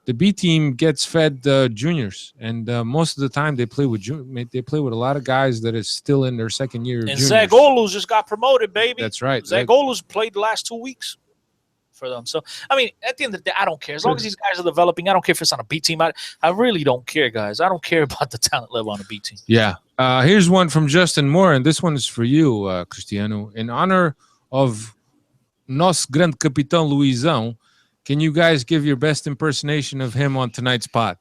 A: the B team gets fed juniors, and most of the time they play with a lot of guys that is still in their second year.
B: And Zagolus just got promoted, baby.
A: That's right.
B: Zagolus played the last 2 weeks for them. So I mean, at the end of the day, I don't care as long as these guys are developing. I don't care if it's on a B team. I really don't care, guys. I don't care about the talent level on a B team.
A: Yeah. Here's one from Justin Moore, and this one is for you, Cristiano. In honor of nosso grande capitão Luizão, can you guys give your best impersonation of him on tonight's pod?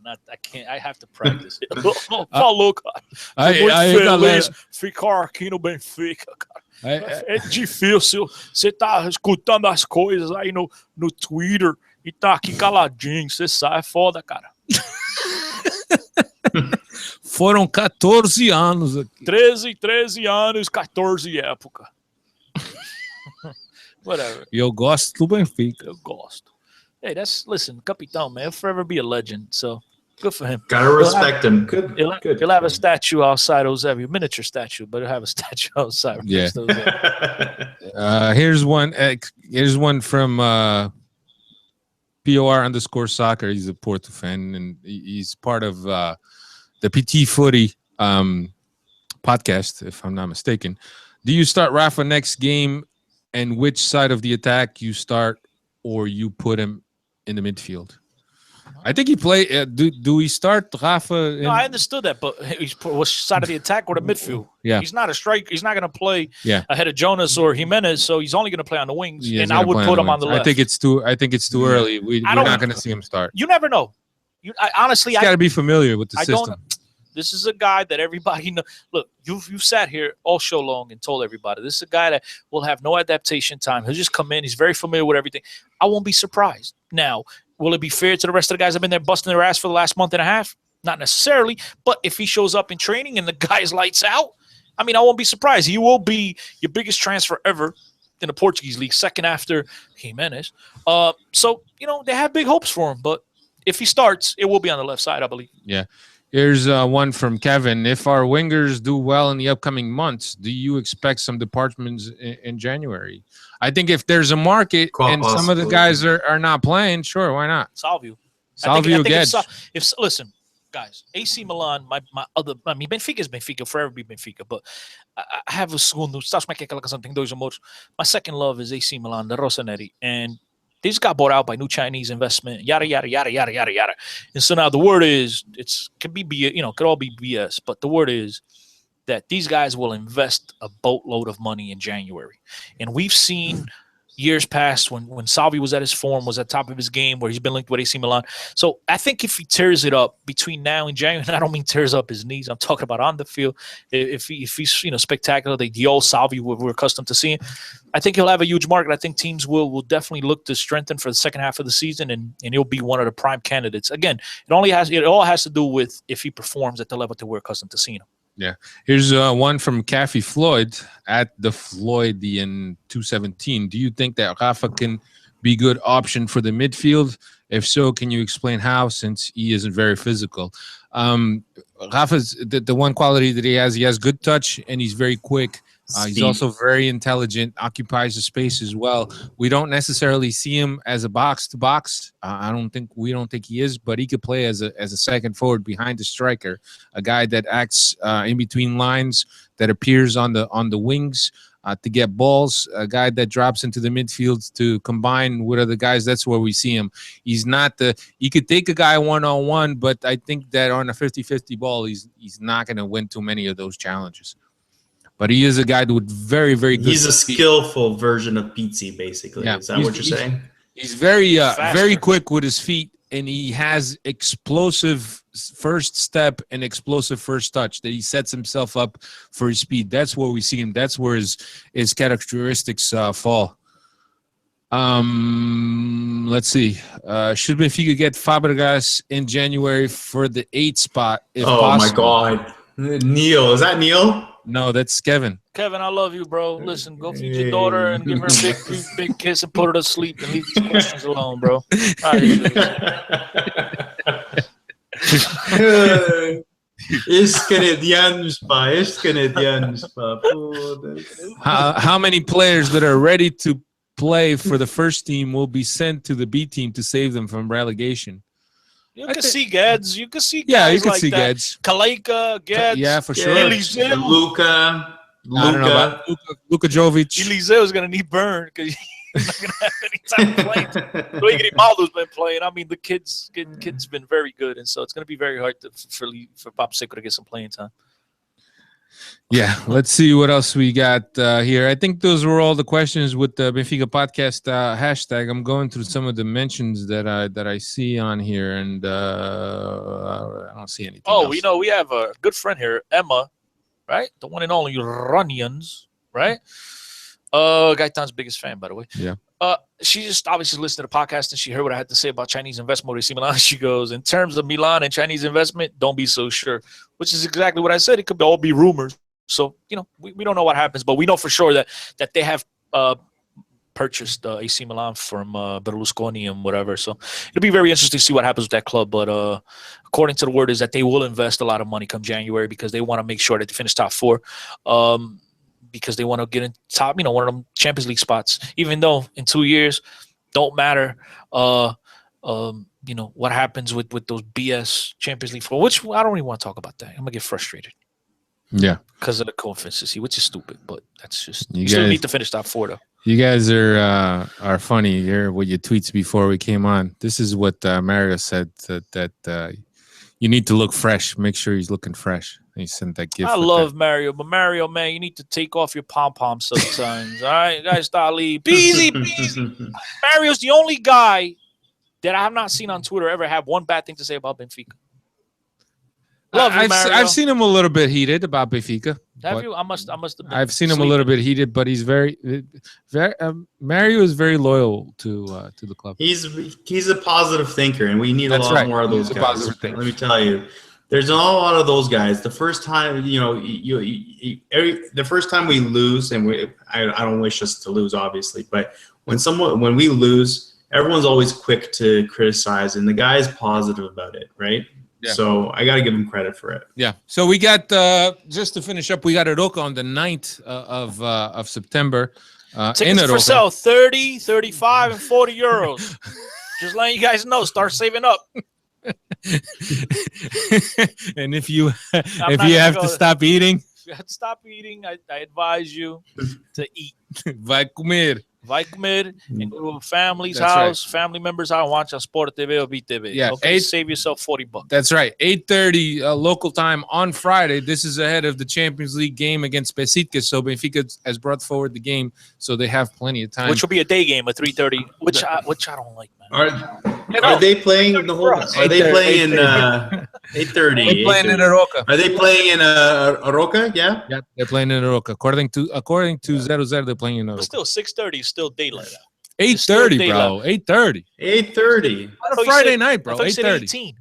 B: No, I can't. I have to practice it. Falou, cara.
A: Feliz
B: ficar aqui no Benfica, cara. É difícil. Você tá escutando as coisas aí no Twitter e tá aqui caladinho. Você sabe, é foda, cara.
A: Foram 14 anos aqui.
B: 13 anos, 14 época. Whatever.
A: Eu gosto do Benfica.
B: Eu gosto. Hey, listen, Capitão, man, he'll forever be a legend. So good for him.
C: Gotta respect him.
B: He'll have a statue outside Eusebio, miniature statue, but he'll have a statue outside.
A: Yeah. Here's one from POR_soccer. He's a Porto fan, and he's part of the PT Footy podcast, if I'm not mistaken. Do you start Rafa next game? And which side of the attack you start or you put him in the midfield? I think he play. Do we start Rafa?
B: No, I understood that, but which side of the attack or the midfield?
A: Yeah,
B: he's not a striker. He's not going to play ahead of Jonas or Jimenez, so he's only going to play on the wings. And I would put him on the left.
A: I think it's too early. We're not going to see him start.
B: You never know. Honestly,
A: he's got to be familiar with the system.
B: This is a guy that everybody knows. Look, you've sat here all show long and told everybody this is a guy that will have no adaptation time. He'll just come in. He's very familiar with everything. I won't be surprised. Now, will it be fair to the rest of the guys that have been there busting their ass for the last month and a half? Not necessarily. But if he shows up in training and the guy's lights out, I mean, I won't be surprised. He will be your biggest transfer ever in the Portuguese league, second after Jimenez. So, they have big hopes for him. But if he starts, it will be on the left side, I believe.
A: Yeah. Here's one from Kevin. If our wingers do well in the upcoming months, do you expect some departments in January? I think if there's a market and some of the guys are not playing, sure, why not?
B: Salvio
A: Gedge.
B: Listen, guys, AC Milan, Benfica is Benfica, forever be Benfica, but I have a segundo. My second love is AC Milan, the Rossoneri, and they just got bought out by new Chinese investment, yada, yada, yada, yada, yada, yada. And so now the word is, could all be BS, but the word is that these guys will invest a boatload of money in January. And we've seen years past when Salvi was at his form, was at top of his game, where he's been linked with AC Milan. So I think if he tears it up between now and January, and I don't mean tears up his knees, I'm talking about on the field. If he's spectacular, the old Salvi we're accustomed to seeing, I think he'll have a huge market. I think teams will definitely look to strengthen for the second half of the season, and he'll be one of the prime candidates. Again, it all has to do with if he performs at the level that we're accustomed to seeing him.
A: Yeah. Here's one from Caffey Floyd at the Floydian 217. Do you think that Rafa can be a good option for the midfield? If so, can you explain how, since he isn't very physical? Rafa's the one quality that he has good touch, and he's very quick. He's also very intelligent, occupies the space as well. We don't necessarily see him as a box-to-box. We don't think he is, but he could play as a second forward behind the striker, a guy that acts in between lines, that appears on the wings to get balls, a guy that drops into the midfield to combine with other guys. That's where we see him. He's not he could take a guy one-on-one, but I think that on a 50-50 ball, he's not going to win too many of those challenges. But he is a guy with very, very good.
C: He's a skillful version of Pizzi, basically. Yeah. Is that what you're saying?
A: He's very
B: Faster.
A: quick with his feet, and he has explosive first step and explosive first touch that he sets himself up for his speed. That's where we see him. That's where his characteristics fall. Let's see. Should Benfica get Fabregas in January for the 8th spot? If possible?
C: My God, Neil, is that Neil?
A: No, that's Kevin.
B: Kevin, I love you, bro. Listen, go feed your daughter and give her a big kiss and put her to sleep and leave these questions alone, bro.
C: Is Canadians pa.
A: How many players that are ready to play for the first team will be sent to the B team to save them from relegation?
B: You can see Gads. You can see guys
A: Yeah, you can
B: like
A: see
B: that.
A: Gads.
B: Kaleka, Gads.
A: Yeah, for sure.
B: Eliseu.
C: Luka.
A: I don't know about Luka Jovic.
B: Eliseu is going to need burn because he's not going to have any time playing. Luis Grimaldo's been playing. I mean, the kid's been very good, and so it's going to be very hard for Popsicle to get some playing time.
A: Yeah, let's see what else we got here. I think those were all the questions with the Benfica podcast hashtag. I'm going through some of the mentions that I see on here, and I don't see anything.
B: Oh,
A: else.
B: we have a good friend here, Emma, right? The one and only Runions, right? Gaitan's biggest fan, by the way.
A: Yeah.
B: She just obviously listened to the podcast and she heard what I had to say about Chinese investment. AC Milan. She goes, in terms of Milan and Chinese investment, don't be so sure, which is exactly what I said. It could all be rumors. So, we don't know what happens, but we know for sure that they have purchased AC Milan from Berlusconi and whatever. So it'll be very interesting to see what happens with that club. But according to the word is that they will invest a lot of money come January because they want to make sure that they finish top 4. Because they want to get in top, one of them Champions League spots, even though in 2 years, don't matter, what happens with those BS Champions League, which I don't even want to talk about that. I'm going to get frustrated.
A: Yeah.
B: Because of the conferences, which is stupid, but that's just,
A: you
B: still need to finish top 4, though.
A: You guys are funny here with your tweets before we came on. This is what Mario said, that you need to look fresh. Make sure he's looking fresh. He sent that gift.
B: I love Mario, but Mario, man, you need to take off your pom-pom sometimes. All right, guys, Dali. Be easy. Mario's the only guy that I have not seen on Twitter ever have one bad thing to say about Benfica. Love you, Mario.
A: I've seen him a little bit heated about Benfica.
B: Have you? I must have been.
A: I've seen him a little bit heated, but he's very Mario is very loyal to the club.
C: He's a positive thinker, and we need a lot more of those guys. Let me tell you. There's not a lot of those guys. The first time, the first time we lose, and I don't wish us to lose, obviously, but when we lose, everyone's always quick to criticize, and the guy is positive about it, right? Yeah. So I got to give him credit for it.
A: Yeah. So we got just to finish up, we got Aroca on the 9th of September.
B: Tickets for sale, 30, 35, and 40 euros. Just letting you guys know, start saving up.
A: And if you have to stop eating,
B: if you have to stop eating, I advise you to eat.
A: Vai comer.
B: And go to a family's house, family members' house, watch on Sport TV or BTV.
A: Yeah,
B: okay, save yourself $40.
A: That's right. 8:30 local time on Friday. This is ahead of the Champions League game against Benfica. So Benfica has brought forward the game, so they have plenty of time.
B: Which will be a day game at 3:30, which I don't like, man.
C: Are they playing the whole? Are they playing in 8:30?
A: They're playing in Aroca.
C: Are they playing in Aroca? Yeah.
A: Yeah, they're playing in Aroca. According to 0-0, they're playing in Aroca.
B: But still, 6:30 is still daylight out.
A: 8:30, bro. 8:30.
C: 8:30.
A: On a Friday night, bro.
B: 8:30.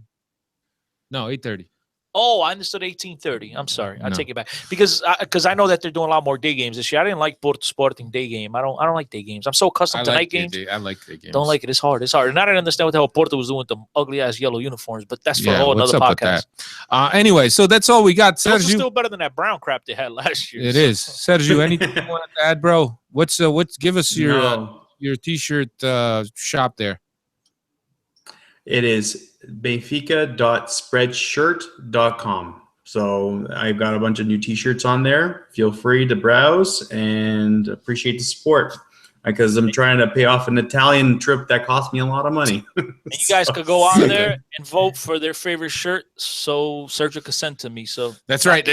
A: No, 8:30.
B: Oh, I understood 18:30. I'm sorry. I take it back because I know that they're doing a lot more day games this year. I didn't like Porto Sporting day game. I don't like day games. I'm so accustomed to night games.
A: I like day games.
B: Don't like it. It's hard. And I didn't understand what the hell Porto was doing with the ugly ass yellow uniforms. But that's for a whole another podcast.
A: Anyway, so that's all we got.
B: Sergio, still better than that brown crap they had last year.
A: It is. Sergio, anything you want to add, bro? What's give us your t-shirt shop there.
C: It is benfica.spreadshirt.com. So I've got a bunch of new t-shirts on there. Feel free to browse and appreciate the support. because I'm trying to pay off an Italian trip that cost me a lot of money.
B: And you guys could go on there and vote for their favorite shirt, so Sergio could send to me. So
A: that's right.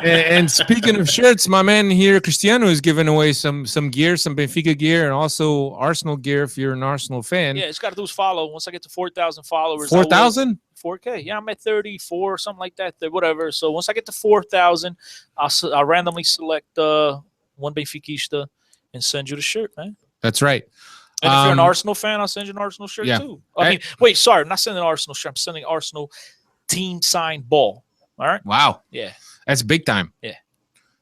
A: And speaking of shirts, my man here, Cristiano, is giving away some gear, some Benfica gear, and also Arsenal gear if you're an Arsenal fan.
B: Yeah, it's got to do is follow. Once I get to 4,000 followers,
A: 4,000?
B: 4K. Yeah, I'm at 34, something like that. Whatever. So once I get to 4,000, I'll randomly select one Benfiquista and send you the shirt, man.
A: That's right.
B: And if you're an Arsenal fan, I'll send you an Arsenal shirt too. I mean, wait, sorry, I'm not sending an Arsenal shirt. I'm sending Arsenal team signed ball. All right.
A: Wow.
B: Yeah.
A: That's big time.
B: Yeah.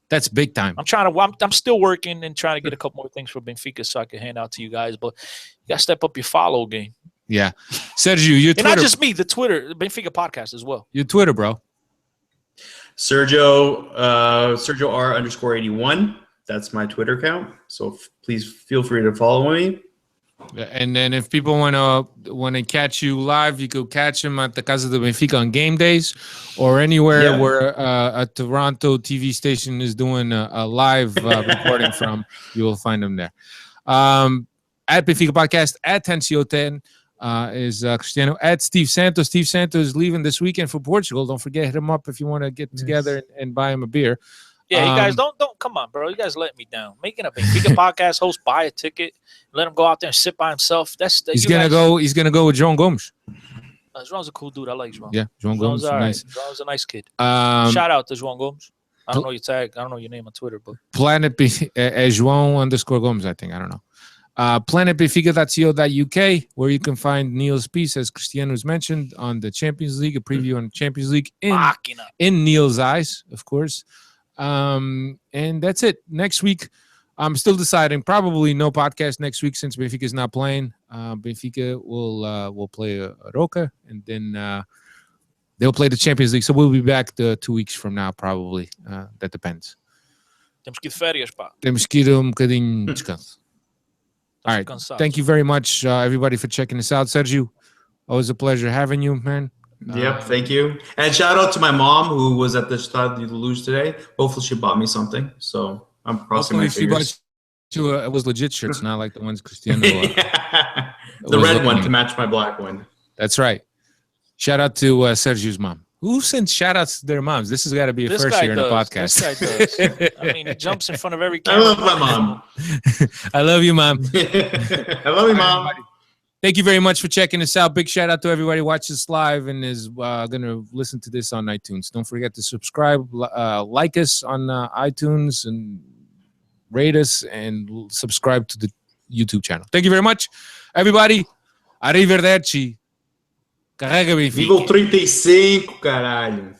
A: That's big time.
B: I'm still working and trying to get a couple more things for Benfica so I can hand out to you guys. But you got to step up your follow game.
A: Yeah. Sergio, your Twitter.
B: And not just me, the Benfica podcast as well.
A: Your Twitter, bro.
C: Sergio R_81. That's my Twitter account. So please feel free to follow me.
A: And then if people want to catch you live, you could catch them at the Casa de Benfica on game days or anywhere where a Toronto TV station is doing a live recording from. You will find them there. At Benfica Podcast, at Tencio10 is Cristiano, at Steve Santos. Steve Santos is leaving this weekend for Portugal. Don't forget, hit him up if you want to get together and buy him a beer.
B: Yeah, you guys don't come on, bro. You guys let me down. Making a Benfica podcast host buy a ticket, let him go out there and sit by himself. He's gonna go
A: with João Gomes.
B: João's a cool dude. I like João.
A: Yeah, João Gomes is nice.
B: João's a nice kid. Shout out to João Gomes. I don't know your tag. I don't know your name on Twitter, but
A: Planet João_Gomes. I think. I don't know. planetbenfica.co.uk, where you can find Neil's piece, as Cristiano's mentioned, on the Champions League, a preview on the Champions League in Neil's eyes, of course. And that's it. Next week, I'm still deciding. Probably no podcast next week since Benfica is not playing. Benfica will play a Roca, and then they'll play the Champions League. So we'll be back 2 weeks from now, probably. That depends.
B: Temos que ir de férias, pá.
A: Temos que ir bocadinho de descanso. All right. Thank you very much, everybody, for checking us out. Sergio, always a pleasure having you, man.
C: Yep, thank you. And shout out to my mom who was at the Stade de Luz today. Hopefully she bought me something. So I'm crossing my fingers.
A: It was legit shirts, not like the ones Cristiano.
C: The red one to match my black one.
A: That's right. Shout out to Sergio's mom. Who sends shout outs to their moms? This has got to be a first year in the podcast.
B: This guy does. I mean, he jumps in front of every camera.
C: I love my mom.
A: I love you, mom.
C: I love you, mom.
A: Thank you very much for checking us out. Big shout out to everybody who watches this live and is going to listen to this on iTunes. Don't forget to subscribe, like us on iTunes, and rate us, and subscribe to the YouTube channel. Thank you very much, everybody. Arrivederci. Carrega Benfica.
C: Nível 35, caralho.